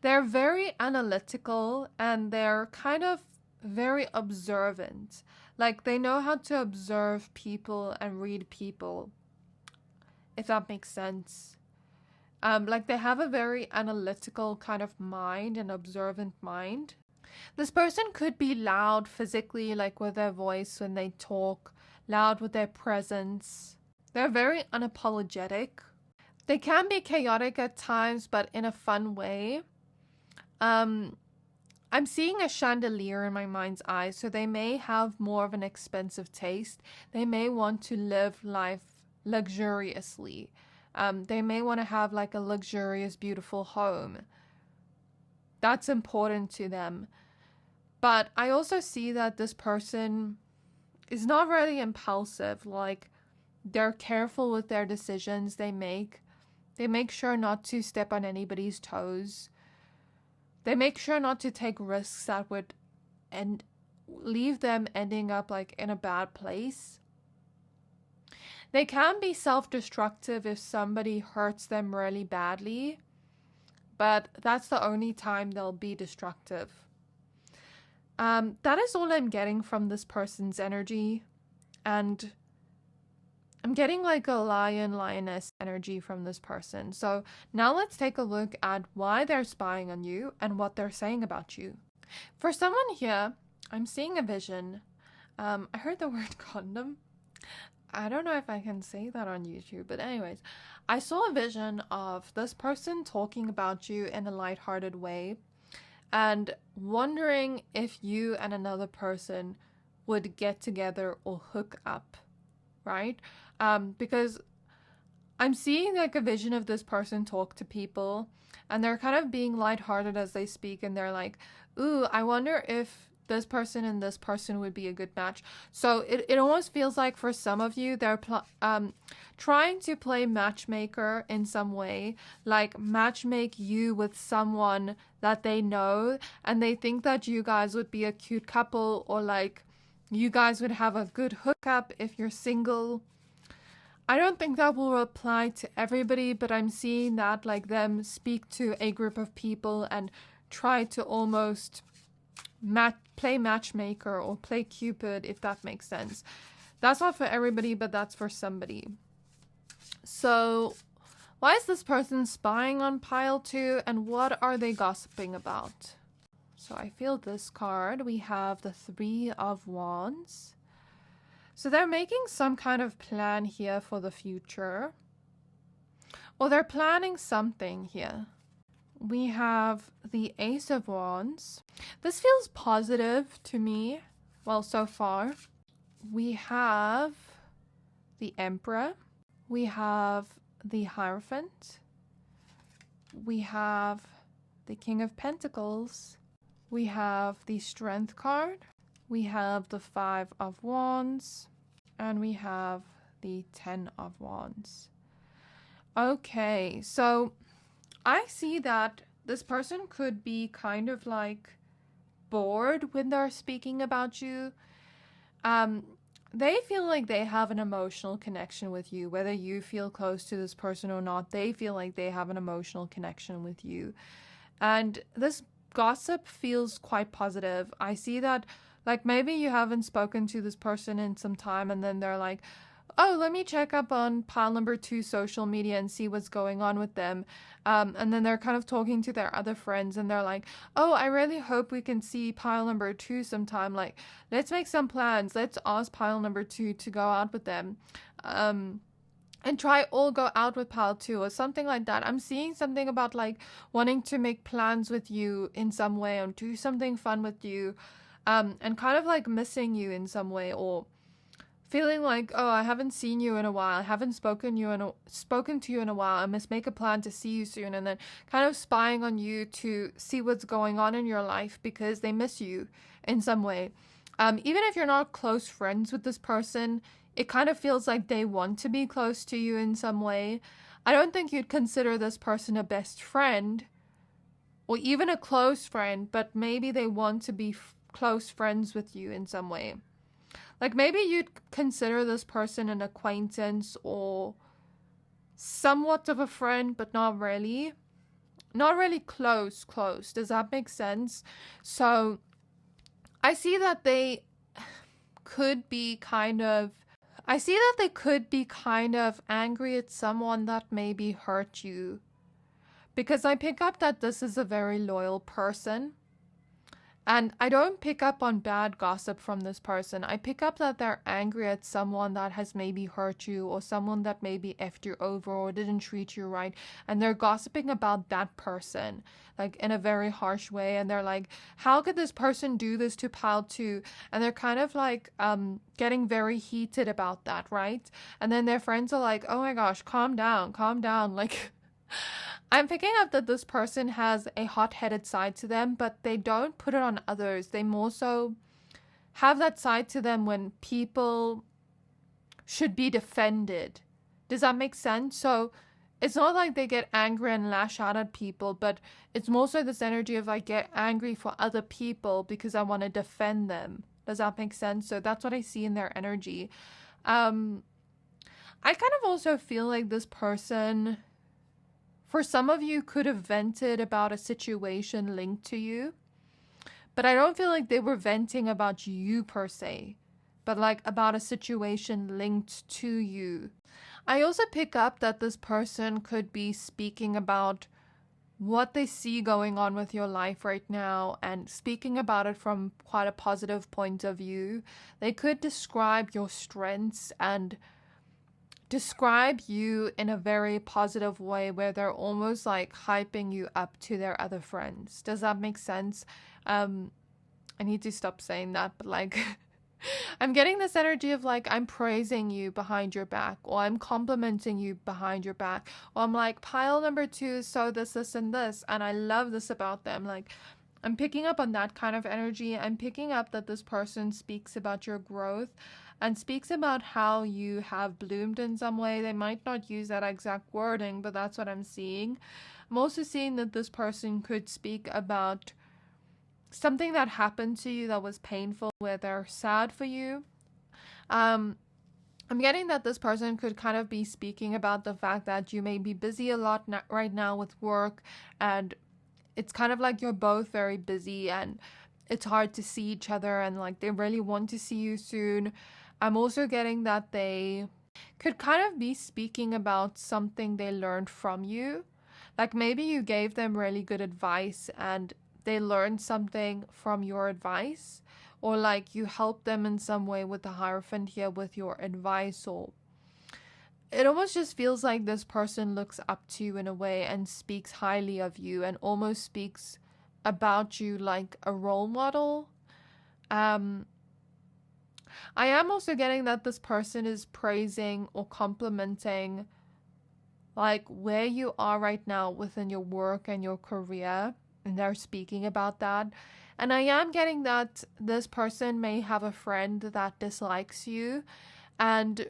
They're very analytical and they're kind of very observant. Like, they know how to observe people and read people, if that makes sense. Like, they have a very analytical kind of mind, an observant mind. This person could be loud physically, like with their voice when they talk, loud with their presence. They're very unapologetic. They can be chaotic at times, but in a fun way. I'm seeing a chandelier in my mind's eye, so they may have more of an expensive taste. They may want to live life luxuriously. They may want to have like a luxurious, beautiful home. That's important to them. But I also see that this person is not really impulsive. Like, they're careful with their decisions they make. They make sure not to step on anybody's toes. They make sure not to take risks that would leave them ending up like in a bad place. They can be self-destructive if somebody hurts them really badly, but that's the only time they'll be destructive. That is all I'm getting from this person's energy, and I'm getting like a lioness energy from this person. So now let's take a look at why they're spying on you and what they're saying about you. For someone here, I'm seeing a vision. I heard the word condom. I don't know if I can say that on YouTube, but anyways, I saw a vision of this person talking about you in a lighthearted way and wondering if you and another person would get together or hook up, right? Because I'm seeing like a vision of this person talk to people and they're kind of being lighthearted as they speak, and they're like, ooh, I wonder if this person and this person would be a good match. So it almost feels like for some of you, they're trying to play matchmaker in some way, like matchmake you with someone that they know, and they think that you guys would be a cute couple, or like you guys would have a good hookup if you're single. I don't think that will apply to everybody, but I'm seeing that like them speak to a group of people and try to almost play matchmaker or play Cupid, if that makes sense. That's not for everybody, but that's for somebody. So why is this person spying on pile 2, and what are they gossiping about? So I feel this card. We have the 3 of Wands. So they're making some kind of plan here for the future. Or they're planning something here. We have the Ace of Wands. This feels positive to me. Well, so far. We have the Emperor. We have the Hierophant. We have the King of Pentacles. We have the Strength card. We have the 5 of Wands. And we have the 10 of Wands. Okay, so I see that this person could be kind of like bored when they're speaking about you. They feel like they have an emotional connection with you. Whether you feel close to this person or not, they feel like they have an emotional connection with you. And this gossip feels quite positive. I see that, like, maybe you haven't spoken to this person in some time, and then they're like, oh, let me check up on pile number 2 social media and see what's going on with them. And then they're kind of talking to their other friends, and they're like, oh, I really hope we can see pile number 2 sometime. Like, let's make some plans. Let's ask pile number 2 to go out with them. And try all go out with pile 2 or something like that. I'm seeing something about like wanting to make plans with you in some way, or do something fun with you. And kind of like missing you in some way, or feeling like, oh, I haven't seen you in a while. I haven't spoken to you in a while. I must make a plan to see you soon. And then kind of spying on you to see what's going on in your life because they miss you in some way. Even if you're not close friends with this person, it kind of feels like they want to be close to you in some way. I don't think you'd consider this person a best friend or even a close friend, but maybe they want to be close friends with you in some way. Like, maybe you'd consider this person an acquaintance or somewhat of a friend, but not really. Not really close. Does that make sense? So I see that they could be kind of angry at someone that maybe hurt you. Because I pick up that this is a very loyal person. And I don't pick up on bad gossip from this person. I pick up that they're angry at someone that has maybe hurt you, or someone that maybe effed you over or didn't treat you right. And they're gossiping about that person, like in a very harsh way. And they're like, how could this person do this to pile 2? And they're kind of like getting very heated about that, right? And then their friends are like, oh my gosh, calm down. Like, I'm picking up that this person has a hot-headed side to them, but they don't put it on others. They more so have that side to them when people should be defended. Does that make sense? So it's not like they get angry and lash out at people, but it's more so this energy of I get angry for other people because I want to defend them. Does that make sense? So that's what I see in their energy. I kind of also feel like this person, for some of you, could have vented about a situation linked to you. But I don't feel like they were venting about you per se, but like about a situation linked to you. I also pick up that this person could be speaking about what they see going on with your life right now and speaking about it from quite a positive point of view. They could describe your strengths and describe you in a very positive way where they're almost like hyping you up to their other friends. Does that make sense? I need to stop saying that, but like I'm getting this energy of like I'm praising you behind your back, or I'm complimenting you behind your back, or I'm like, pile number 2 is so this and this, and I love this about them. Like, I'm picking up on that kind of energy. I'm picking up that this person speaks about your growth and speaks about how you have bloomed in some way. They might not use that exact wording, but that's what I'm seeing. I'm also seeing that this person could speak about something that happened to you that was painful, where they're sad for you. I'm getting that this person could kind of be speaking about the fact that you may be busy a lot right now with work, and it's kind of like you're both very busy and it's hard to see each other, and like they really want to see you soon. I'm also getting that they could kind of be speaking about something they learned from you. Like maybe you gave them really good advice and they learned something from your advice, or like you helped them in some way with the Hierophant here with your advice, or it almost just feels like this person looks up to you in a way and speaks highly of you and almost speaks about you like a role model. I am also getting that this person is praising or complimenting like where you are right now within your work and your career, and they're speaking about that. And I am getting that this person may have a friend that dislikes you, and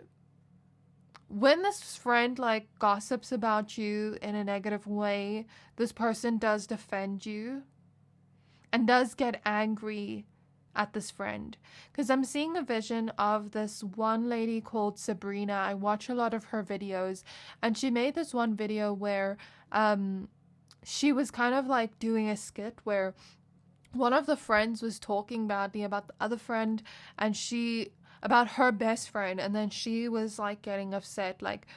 when this friend like gossips about you in a negative way, this person does defend you and does get angry at this friend. Because I'm seeing a vision of this one lady called Sabrina. I watch a lot of her videos, and she made this one video where she was kind of like doing a skit where one of the friends was talking badly about the other friend, and she about her best friend, and then she was like getting upset, like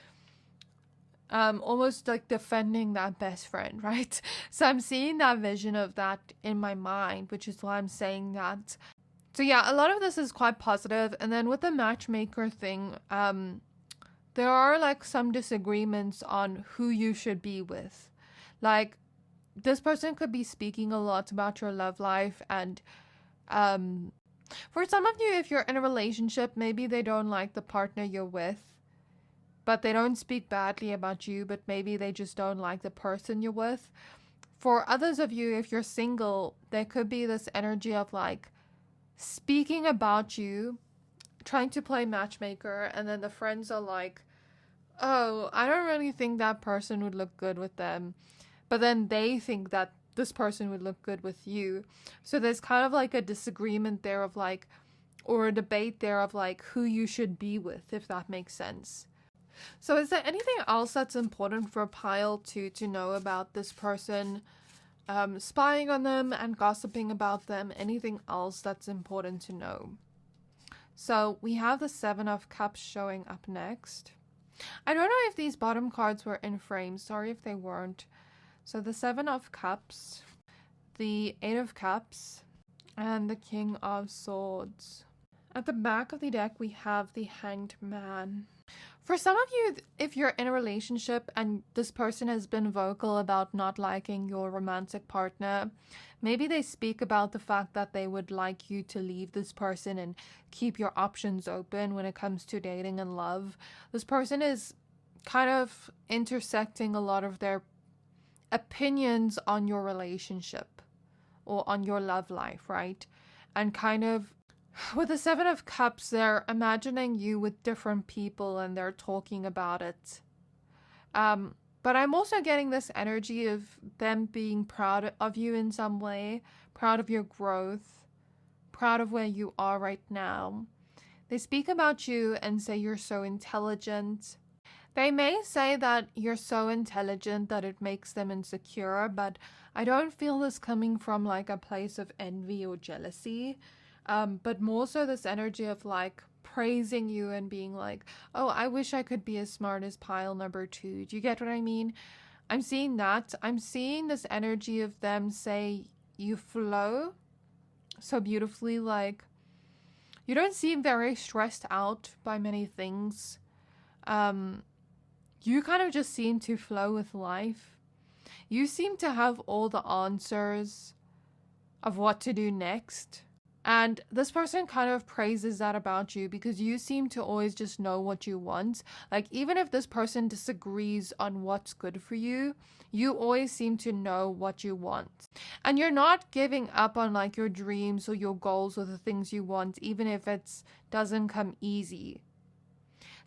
almost like defending that best friend, right? So I'm seeing that vision of that in my mind, which is why I'm saying that. So yeah, a lot of this is quite positive. And then with the matchmaker thing, there are like some disagreements on who you should be with. Like this person could be speaking a lot about your love life, and for some of you, if you're in a relationship, maybe they don't like the partner you're with, but they don't speak badly about you, but maybe they just don't like the person you're with. For others of you, if you're single, there could be this energy of like speaking about you, trying to play matchmaker, and then the friends are like, oh, I don't really think that person would look good with them. But then they think that this person would look good with you. So there's kind of like a disagreement there of like, or a debate there of like who you should be with, if that makes sense. So is there anything else that's important for a pile to know about this person, spying on them and gossiping about them? Anything else that's important to know? So we have the Seven of Cups showing up next. I don't know if these bottom cards were in frame. Sorry if they weren't. So the Seven of Cups, the Eight of Cups, and the King of Swords. At the back of the deck, we have the Hanged Man. For some of you, if you're in a relationship and this person has been vocal about not liking your romantic partner, maybe they speak about the fact that they would like you to leave this person and keep your options open when it comes to dating and love. This person is kind of intersecting a lot of their opinions on your relationship or on your love life, right? And kind of with the Seven of Cups, they're imagining you with different people and they're talking about it. But I'm also getting this energy of them being proud of you in some way, proud of your growth, proud of where you are right now. They speak about you and say you're so intelligent. They may say that you're so intelligent that it makes them insecure, but I don't feel this coming from like a place of envy or jealousy. But more so this energy of like praising you and being like, oh, I wish I could be as smart as pile number 2. Do you get what I mean? I'm seeing that. I'm seeing this energy of them say you flow so beautifully. Like you don't seem very stressed out by many things. You kind of just seem to flow with life. You seem to have all the answers of what to do next. And this person kind of praises that about you because you seem to always just know what you want. Like, even if this person disagrees on what's good for you, you always seem to know what you want. And you're not giving up on like your dreams or your goals or the things you want, even if it doesn't come easy.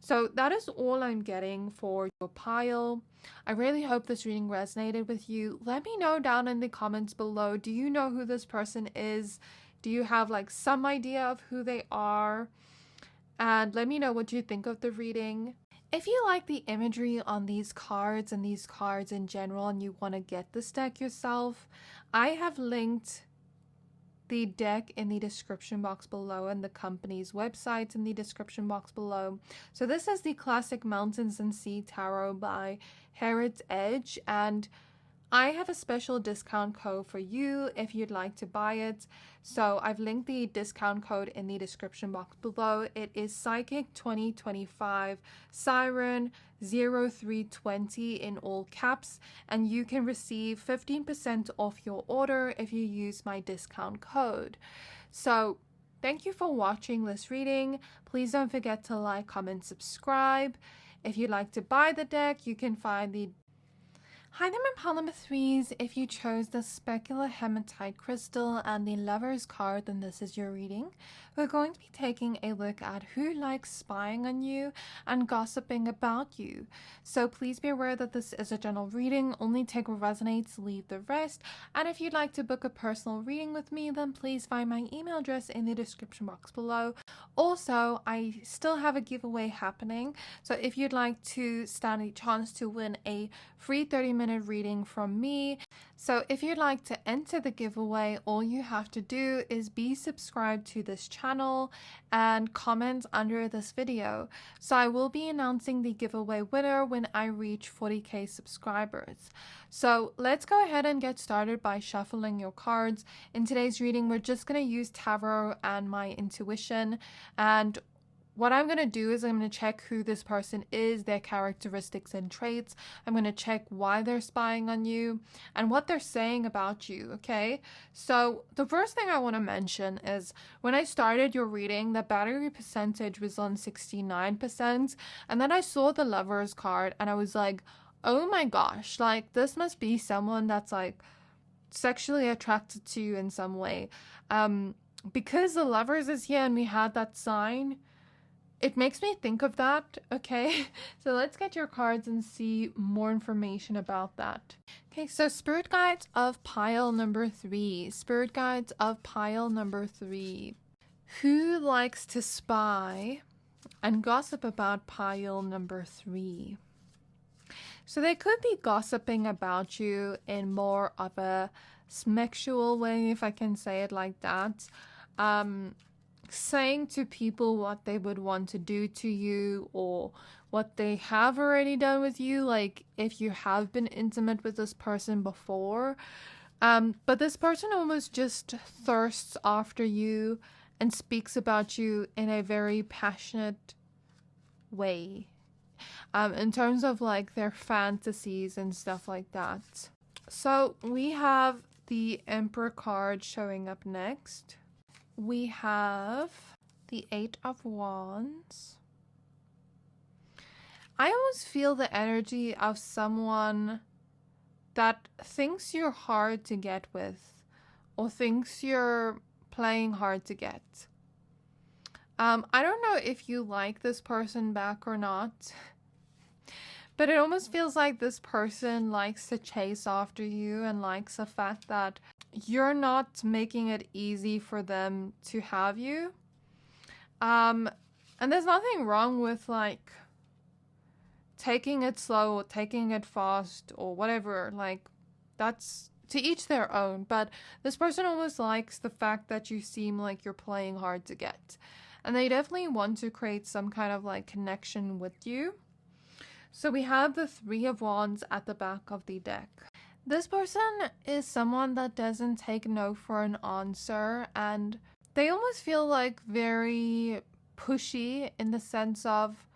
So that is all I'm getting for your pile. I really hope this reading resonated with you. Let me know down in the comments below. Do you know who this person is? Do you have like some idea of who they are? And let me know what you think of the reading. If you like the imagery on these cards and these cards in general and you want to get this deck yourself, I have linked the deck in the description box below and the company's website in the description box below. So this is the Classic Mountains and Sea Tarot by Hematite Edge, and I have a special discount code for you if you'd like to buy it. So I've linked the discount code in the description box below. It is Psychic 2025 Siren 0320 in all caps, and you can receive 15% off your order if you use my discount code. So thank you for watching this reading. Please don't forget to like, comment, subscribe. If you'd like to buy the deck, you can find the Hi there, my pile number 3s. If you chose the Specular Hematite crystal and the Lover's card, then this is your reading. We're going to be taking a look at who likes spying on you and gossiping about you. So please be aware that this is a general reading. Only take what resonates, leave the rest. And if you'd like to book a personal reading with me, then please find my email address in the description box below. Also, I still have a giveaway happening. So if you'd like to stand a chance to win a free 30-minute reading from me. So if you'd like to enter the giveaway, all you have to do is be subscribed to this channel and comment under this video. So I will be announcing the giveaway winner when I reach 40k subscribers. So let's go ahead and get started by shuffling your cards. In today's reading, we're just going to use tarot and my intuition, and what I'm going to do is I'm going to check who this person is, their characteristics and traits. I'm going to check why they're spying on you and what they're saying about you, okay? So the first thing I want to mention is when I started your reading, the battery percentage was on 69%. And then I saw the Lover's card and I was like, oh my gosh, like this must be someone that's like sexually attracted to you in some way. Because the Lovers is here and we had that sign, it makes me think of that, okay? So let's get your cards and see more information about that. Okay, so Spirit Guides of pile number 3. Spirit Guides of pile number 3. Who likes to spy and gossip about pile number 3? So they could be gossiping about you in more of a sexual way, if I can say it like that. Saying to people what they would want to do to you or what they have already done with you, like if you have been intimate with this person before. But this person almost just thirsts after you and speaks about you in a very passionate way. In terms of like their fantasies and stuff like that. So we have the Emperor card showing up next. We have the 8 of Wands. I almost feel the energy of someone that thinks you're hard to get with or thinks you're playing hard to get. I don't know if you like this person back or not, but it almost feels like this person likes to chase after you and likes the fact that you're not making it easy for them to have you. And there's nothing wrong with like taking it slow or taking it fast or whatever. Like that's to each their own. But this person almost likes the fact that you seem like you're playing hard to get. And they definitely want to create some kind of like connection with you. So we have the 3 of Wands at the back of the deck. This person is someone that doesn't take no for an answer, and they almost feel like very pushy in the sense of,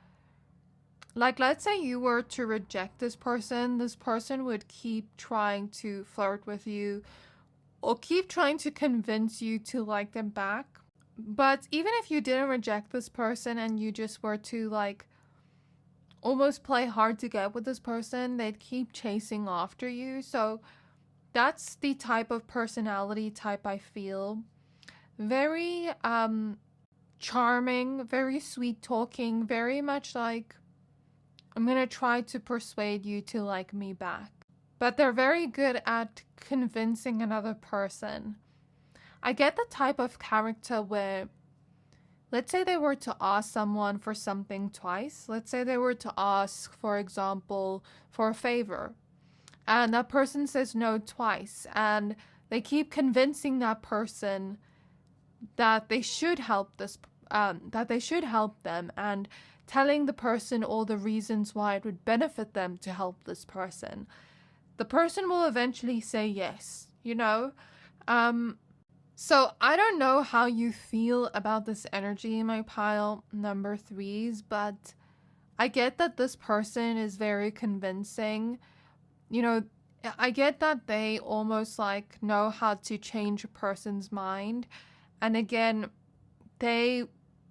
like, let's say you were to reject this person would keep trying to flirt with you or keep trying to convince you to like them back. But even if you didn't reject this person and you just were to like almost play hard to get with this person, they'd keep chasing after you. So that's the type of personality type I feel. Very charming, very sweet talking, very much like, I'm going to try to persuade you to like me back. But they're very good at convincing another person. I get the type of character where, let's say they were to ask someone for something twice. Let's say they were to ask, for example, for a favor. And that person says no twice. And they keep convincing that person that they should help them, and telling the person all the reasons why it would benefit them to help this person. The person will eventually say yes, you know? So I don't know how you feel about this energy in my pile, number 3s, but I get that this person is very convincing. You know, I get that they almost like know how to change a person's mind. And again, they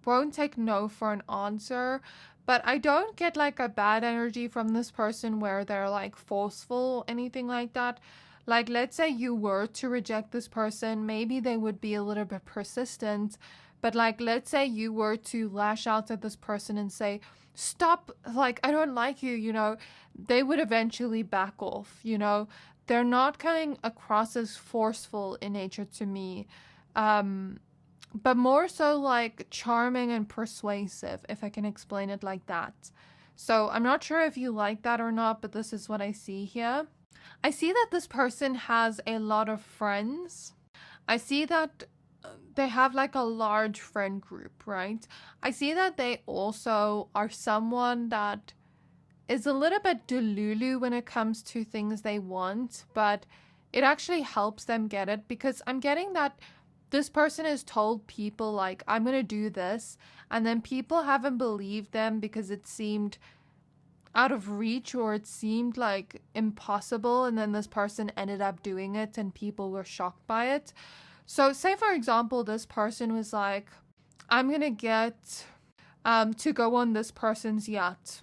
won't take no for an answer. But I don't get like a bad energy from this person where they're like forceful or anything like that. Like, let's say you were to reject this person, maybe they would be a little bit persistent. But like, let's say you were to lash out at this person and say, stop, like, I don't like you, you know, they would eventually back off, you know. They're not coming across as forceful in nature to me. But more so like charming and persuasive, if I can explain it like that. So I'm not sure if you like that or not, but this is what I see here. I see that this person has a lot of friends. I see that they have like a large friend group, right? I see that they also are someone that is a little bit delulu when it comes to things they want, but it actually helps them get it, because I'm getting that this person has told people like, I'm going to do this, and then people haven't believed them because it seemed out of reach or it seemed like impossible, and then this person ended up doing it and people were shocked by it. So say for example, this person was like, I'm going to get to go on this person's yacht.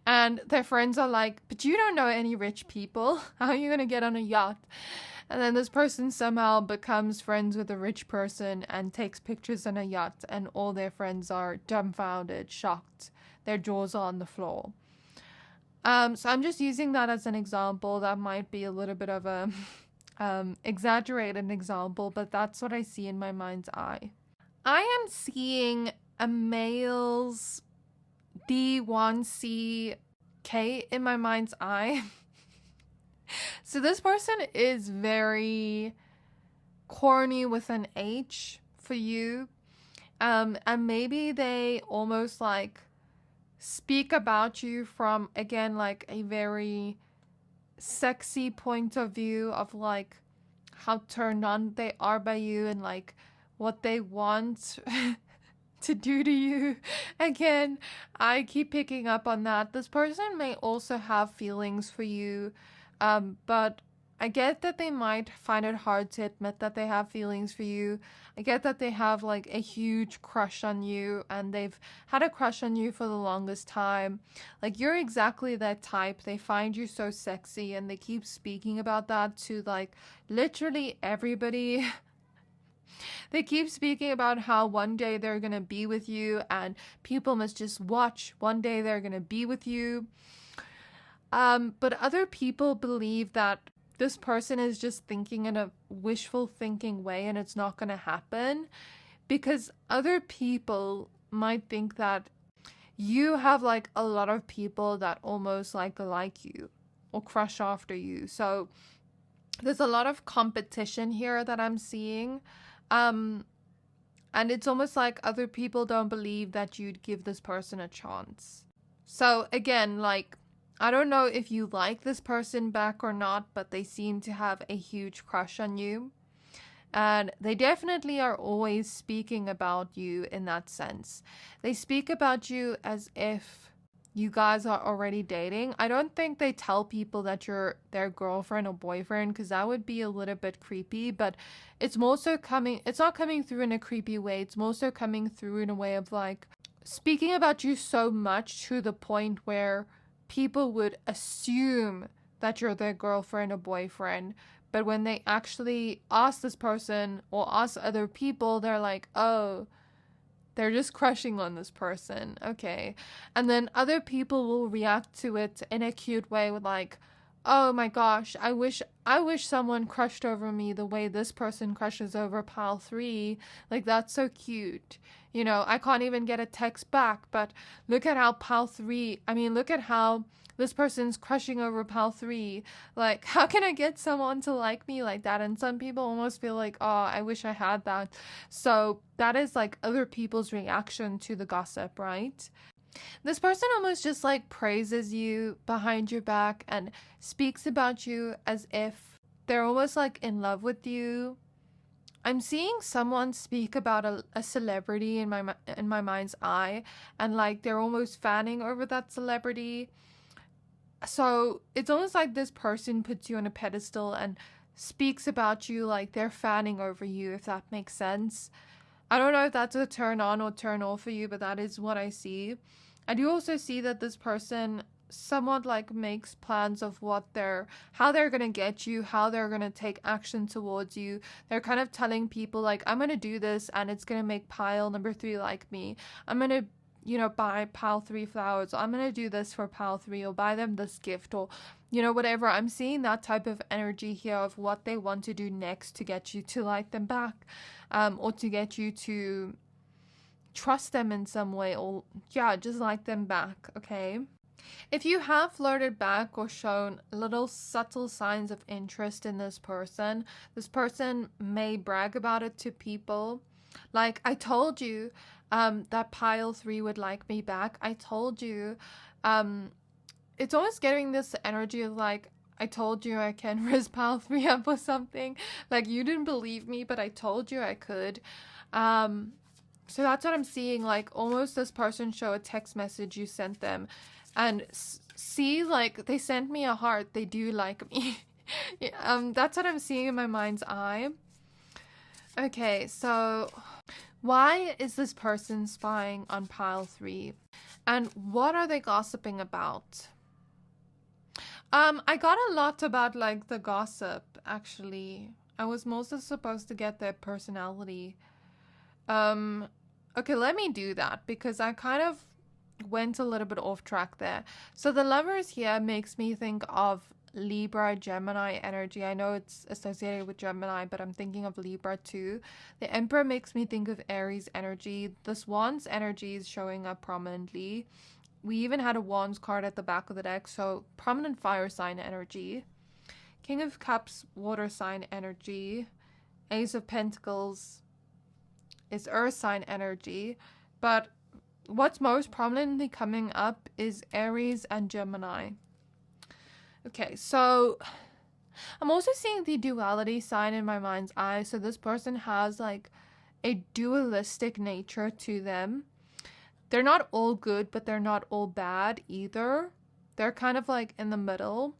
And their friends are like, but you don't know any rich people. How are you going to get on a yacht? And then this person somehow becomes friends with a rich person and takes pictures on a yacht, and all their friends are dumbfounded, shocked. Their jaws are on the floor. So I'm just using that as an example. That might be a little bit of a exaggerated example, but that's what I see in my mind's eye. I am seeing a male's D1CK in my mind's eye. So this person is very corny with an H for you. And maybe they almost like speak about you from, again, like a very sexy point of view of like how turned on they are by you and like what they want to do to you. Again, I keep picking up on that. This person may also have feelings for you. But I get that they might find it hard to admit that they have feelings for you. I get that they have like a huge crush on you, and they've had a crush on you for the longest time. Like, you're exactly that type. They find you so sexy, and they keep speaking about that to like literally everybody. They keep speaking about how one day they're gonna be with you, and people must just watch. One day they're gonna be with you. But other people believe that this person is just thinking in a wishful thinking way and it's not going to happen, because other people might think that you have like a lot of people that almost like you or crush after you. So there's a lot of competition here that I'm seeing. And it's almost like other people don't believe that you'd give this person a chance. So again, like, I don't know if you like this person back or not, but they seem to have a huge crush on you. And they definitely are always speaking about you in that sense. They speak about you as if you guys are already dating. I don't think they tell people that you're their girlfriend or boyfriend, because that would be a little bit creepy, but it's more so it's not coming through in a creepy way. It's more so coming through in a way of like speaking about you so much to the point where people would assume that you're their girlfriend or boyfriend. But when they actually ask this person or ask other people, they're like, oh, they're just crushing on this person. Okay. And then other people will react to it in a cute way with like, oh my gosh, I wish someone crushed over me the way this person crushes over pile 3. Like, that's so cute. You know, I can't even get a text back, but look at how look at how this person's crushing over pile 3. Like, how can I get someone to like me like that? And some people almost feel like, oh, I wish I had that. So that is like other people's reaction to the gossip, right? This person almost just like praises you behind your back and speaks about you as if they're almost like in love with you. I'm seeing someone speak about a celebrity in my mind's eye, and like they're almost fanning over that celebrity. So it's almost like this person puts you on a pedestal and speaks about you like they're fanning over you, if that makes sense. I don't know if that's a turn on or turn off for you, but that is what I see. I do also see that this person somewhat like makes plans of how they're going to get you, how they're going to take action towards you. They're kind of telling people like, I'm going to do this and it's going to make pile number 3 like me. I'm going to, you know, buy pile 3 flowers. I'm going to do this for pile 3 or buy them this gift or, you know, whatever. I'm seeing that type of energy here of what they want to do next to get you to like them back, or to get you to trust them in some way, or yeah, just like them back. Okay. If you have flirted back or shown little subtle signs of interest in this person may brag about it to people. Like, I told you that pile 3 would like me back. I told you. It's almost getting this energy of like, I told you I can raise pile 3 up or something. Like, you didn't believe me, but I told you I could. So that's what I'm seeing. Like, almost this person show a text message you sent them and see, like, they sent me a heart. They do like me. That's what I'm seeing in my mind's eye. Okay, so why is this person spying on pile 3? And what are they gossiping about? I got a lot about, like, the gossip, actually. I was mostly supposed to get their personality. Okay, let me do that because I kind of went a little bit off track there. So the Lovers here makes me think of Libra, Gemini energy. I know it's associated with Gemini, but I'm thinking of Libra too. The Emperor makes me think of Aries energy. The Swans energy is showing up prominently. We even had a Wands card at the back of the deck, so prominent fire sign energy. King of Cups, water sign energy. Ace of Pentacles is earth sign energy, but what's most prominently coming up is Aries and Gemini. Okay, so I'm also seeing the duality sign in my mind's eye. So this person has like a dualistic nature to them. They're not all good, but they're not all bad either. They're kind of like in the middle.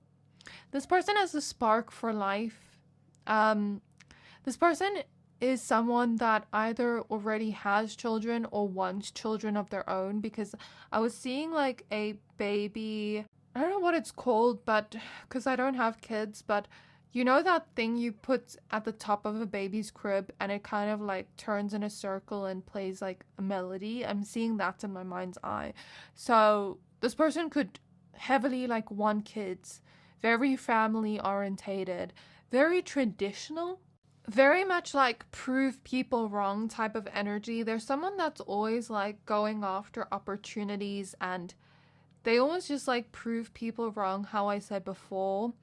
This person has a spark for life. This person is someone that either already has children or wants children of their own, because I was seeing like a baby, I don't know what it's called, but because I don't have kids, but you know that thing you put at the top of a baby's crib and it kind of like turns in a circle and plays like a melody? I'm seeing that in my mind's eye. So this person could heavily like want kids, very family orientated, very traditional, very much like prove people wrong type of energy. There's someone that's always like going after opportunities and they almost just like prove people wrong, how I said before.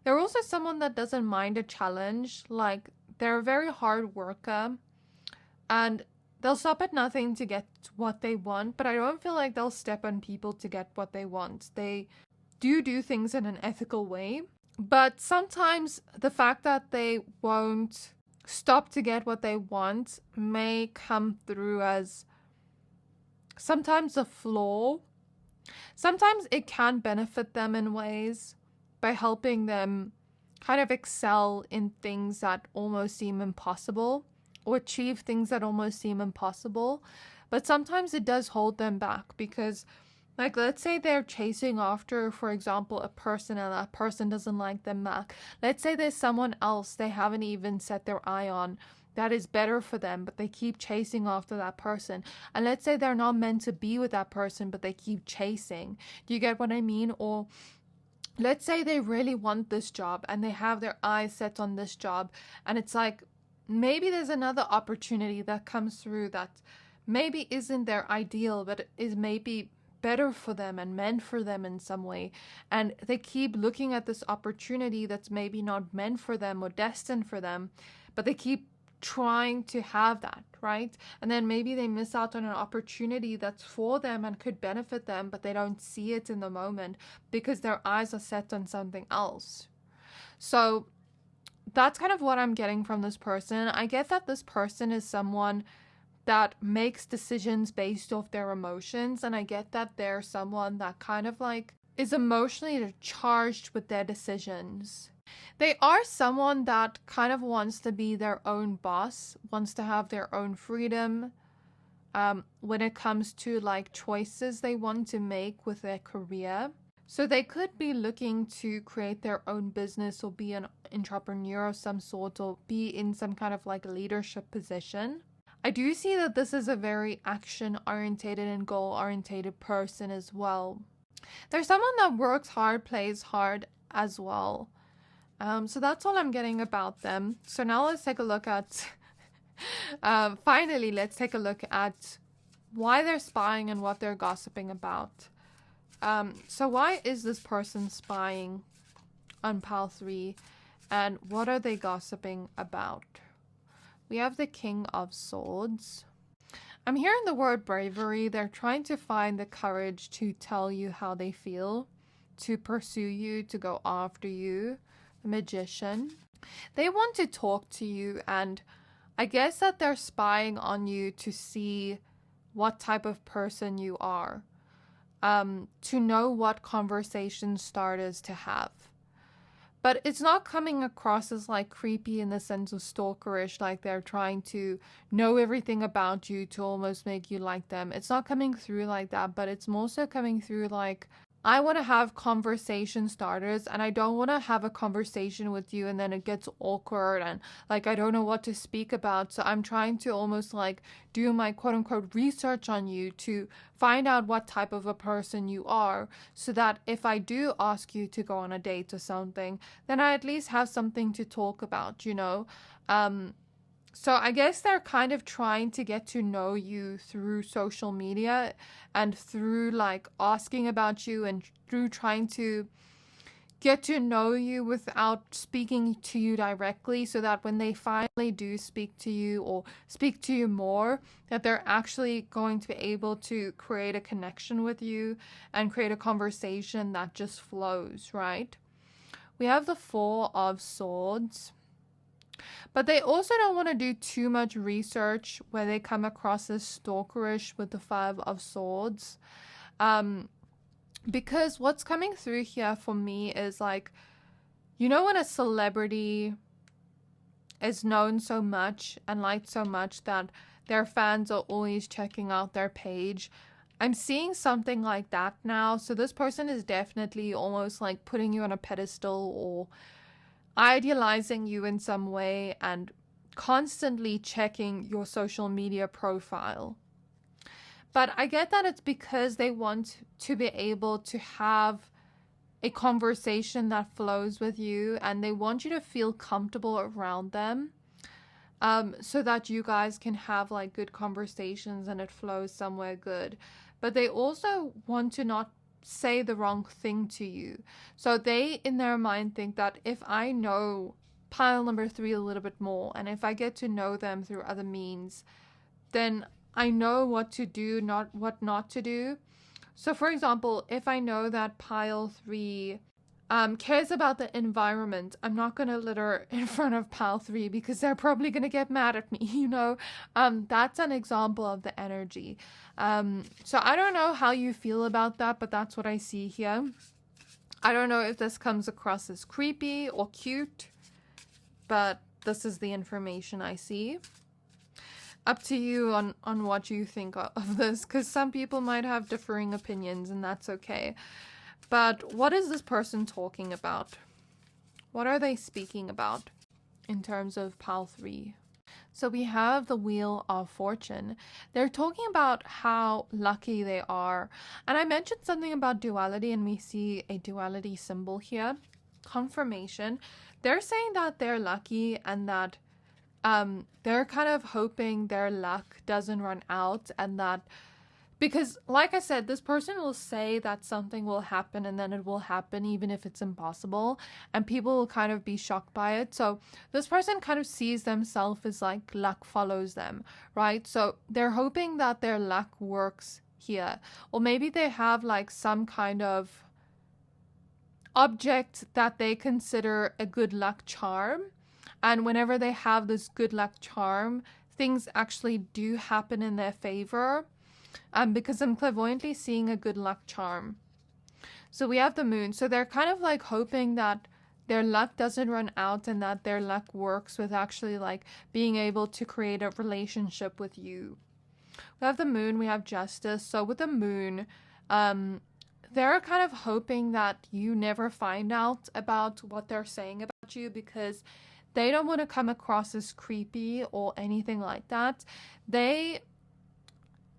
They're also someone that doesn't mind a challenge. Like, they're a very hard worker and they'll stop at nothing to get what they want, but I don't feel like they'll step on people to get what they want. They do things in an ethical way. But sometimes the fact that they won't stop to get what they want may come through as sometimes a flaw Sometimes it can benefit them in ways by helping them kind of excel in things that almost seem impossible or achieve things that almost seem impossible. But sometimes it does hold them back because, like, let's say they're chasing after, for example, a person and that person doesn't like them back. Let's say there's someone else they haven't even set their eye on that is better for them, but they keep chasing after that person. And let's say they're not meant to be with that person, but they keep chasing. Do you get what I mean? Or let's say they really want this job and they have their eyes set on this job, and it's like maybe there's another opportunity that comes through that maybe isn't their ideal, but is maybe better for them and meant for them in some way. And they keep looking at this opportunity that's maybe not meant for them or destined for them, but they keep trying to have that, right? And then maybe they miss out on an opportunity that's for them and could benefit them, but they don't see it in the moment because their eyes are set on something else. So that's kind of what I'm getting from this person. I get that this person is someone that makes decisions based off their emotions, and I get that they're someone that kind of like is emotionally charged with their decisions. They are someone that kind of wants to be their own boss, wants to have their own freedom when it comes to like choices they want to make with their career. So they could be looking to create their own business or be an entrepreneur of some sort or be in some kind of like leadership position. I do see that this is a very action-orientated and goal-orientated person as well. There's someone that works hard, plays hard as well. So that's all I'm getting about them. So now let's take a look at, finally, let's take a look at why they're spying and what they're gossiping about. So why is this person spying on pile 3 and what are they gossiping about? We have the King of Swords. I'm hearing the word bravery. They're trying to find the courage to tell you how they feel, to pursue you, to go after you. The Magician. They want to talk to you, and I guess that they're spying on you to see what type of person you are, to know what conversation starters to have. But it's not coming across as like creepy in the sense of stalkerish, like they're trying to know everything about you to almost make you like them. It's not coming through like that, but it's more so coming through like, I want to have conversation starters and I don't want to have a conversation with you and then it gets awkward and like I don't know what to speak about. So I'm trying to almost like do my quote unquote research on you to find out what type of a person you are so that if I do ask you to go on a date or something, then I at least have something to talk about, you know? So I guess they're kind of trying to get to know you through social media and through like asking about you and through trying to get to know you without speaking to you directly so that when they finally do speak to you or speak to you more, that they're actually going to be able to create a connection with you and create a conversation that just flows, right? We have the Four of Swords. But they also don't want to do too much research where they come across as stalkerish with the Five of Swords. Because what's coming through here for me is like, you know, when a celebrity is known so much and liked so much that their fans are always checking out their page. I'm seeing something like that now. So this person is definitely almost like putting you on a pedestal or idealizing you in some way and constantly checking your social media profile. But I get that it's because they want to be able to have a conversation that flows with you and they want you to feel comfortable around them, so that you guys can have like good conversations and it flows somewhere good. But they also want to not say the wrong thing to you. So they, in their mind, think that if I know pile number 3 a little bit more, and if I get to know them through other means, then I know what to do, what not to do. So for example, if I know that pile 3 cares about the environment. I'm not going to litter in front of pile 3 because they're probably going to get mad at me, you know. That's an example of the energy. So I don't know how you feel about that, but that's what I see here. I don't know if this comes across as creepy or cute, but this is the information I see. Up to you on what you think of this, because some people might have differing opinions, and that's okay. But what is this person talking about? What are they speaking about in terms of pile 3? So we have the Wheel of Fortune. They're talking about how lucky they are. And I mentioned something about duality, and we see a duality symbol here. Confirmation. They're saying that they're lucky and that they're kind of hoping their luck doesn't run out, and that because, like I said, this person will say that something will happen and then it will happen even if it's impossible, and people will kind of be shocked by it. So this person kind of sees themselves as like luck follows them, right? So they're hoping that their luck works here. Or maybe they have like some kind of object that they consider a good luck charm. And whenever they have this good luck charm, things actually do happen in their favor. Because I'm clairvoyantly seeing a good luck charm. So we have the moon. So they're kind of like hoping that their luck doesn't run out and that their luck works with actually like being able to create a relationship with you. We have the moon, we have justice. So with the moon, they're kind of hoping that you never find out about what they're saying about you, because they don't want to come across as creepy or anything like that. They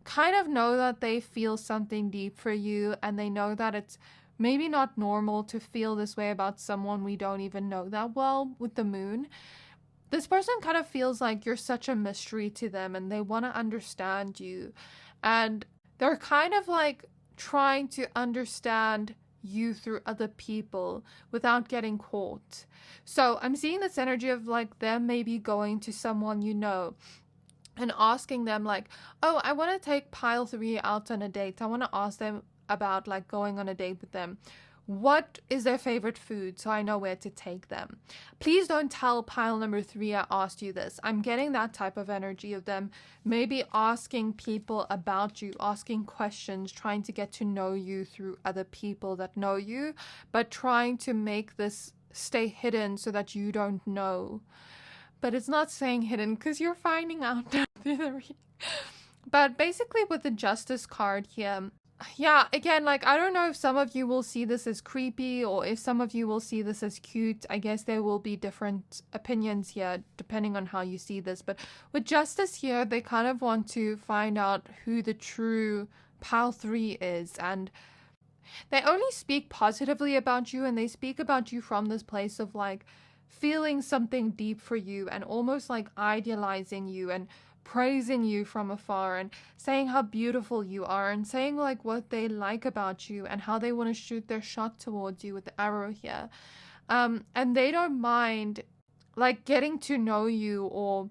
kind of know that they feel something deep for you, and they know that it's maybe not normal to feel this way about someone we don't even know that well. With the moon, this person kind of feels like you're such a mystery to them, and they want to understand you, and they're kind of like trying to understand you through other people without getting caught. So I'm seeing this energy of like them maybe going to someone you know and asking them like, oh, I want to take pile 3 out on a date. I want to ask them about like going on a date with them. What is their favorite food, so I know where to take them? Please don't tell pile number 3 I asked you this. I'm getting that type of energy of them maybe asking people about you, asking questions, trying to get to know you through other people that know you, but trying to make this stay hidden so that you don't know. But it's not saying hidden because you're finding out through the reading. But basically with the Justice card here, yeah, again, like, I don't know if some of you will see this as creepy or if some of you will see this as cute. I guess there will be different opinions here depending on how you see this. But with Justice here, they kind of want to find out who the true pile 3 is. And they only speak positively about you, and they speak about you from this place of like feeling something deep for you and almost like idealizing you and praising you from afar and saying how beautiful you are and saying like what they like about you and how they want to shoot their shot towards you with the arrow here. And they don't mind like getting to know you or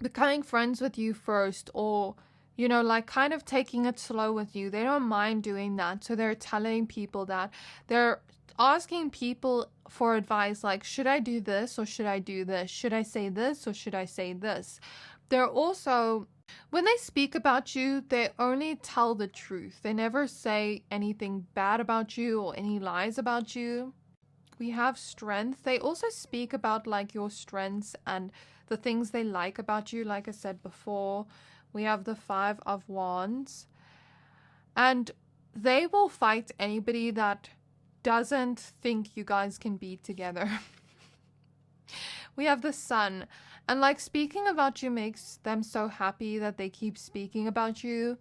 becoming friends with you first, or, you know, like kind of taking it slow with you. They don't mind doing that. So they're telling people that. They're asking people for advice like, should I do this or should I do this? Should I say this or should I say this? They're also, when they speak about you, they only tell the truth. They never say anything bad about you or any lies about you. We have strength. They also speak about like your strengths and the things they like about you. Like I said before, we have the 5 of Wands. And they will fight anybody that doesn't think you guys can be together. We have the Sun, and like speaking about you makes them so happy that they keep speaking about you.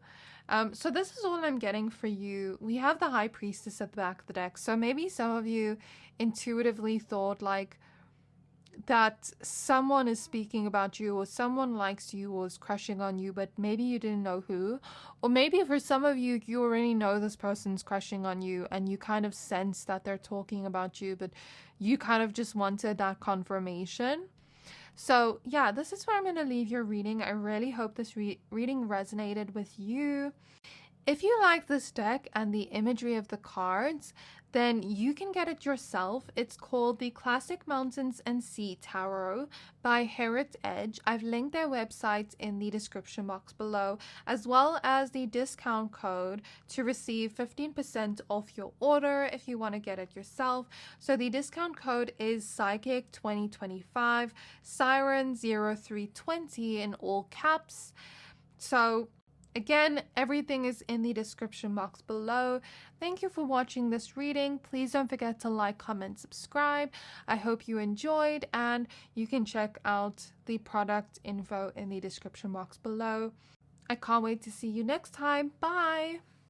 So this is all I'm getting for you. We have the High Priestess at the back of the deck. So maybe some of you intuitively thought like that someone is speaking about you or someone likes you or is crushing on you, but maybe you didn't know who. Or maybe for some of you, you already know this person's crushing on you and you kind of sense that they're talking about you, but you kind of just wanted that confirmation. So yeah, this is where I'm going to leave your reading. I really hope this reading resonated with you. If you like this deck and the imagery of the cards, then you can get it yourself. It's called the Classic Mountains and Sea Tarot by Hematite Edge. I've linked their website in the description box below, as well as the discount code to receive 15% off your order if you want to get it yourself. So the discount code is Psychic 2025, Siren 0320 in all caps. So again, everything is in the description box below. Thank you for watching this reading. Please don't forget to like, comment, subscribe. I hope you enjoyed, and you can check out the product info in the description box below. I can't wait to see you next time. Bye!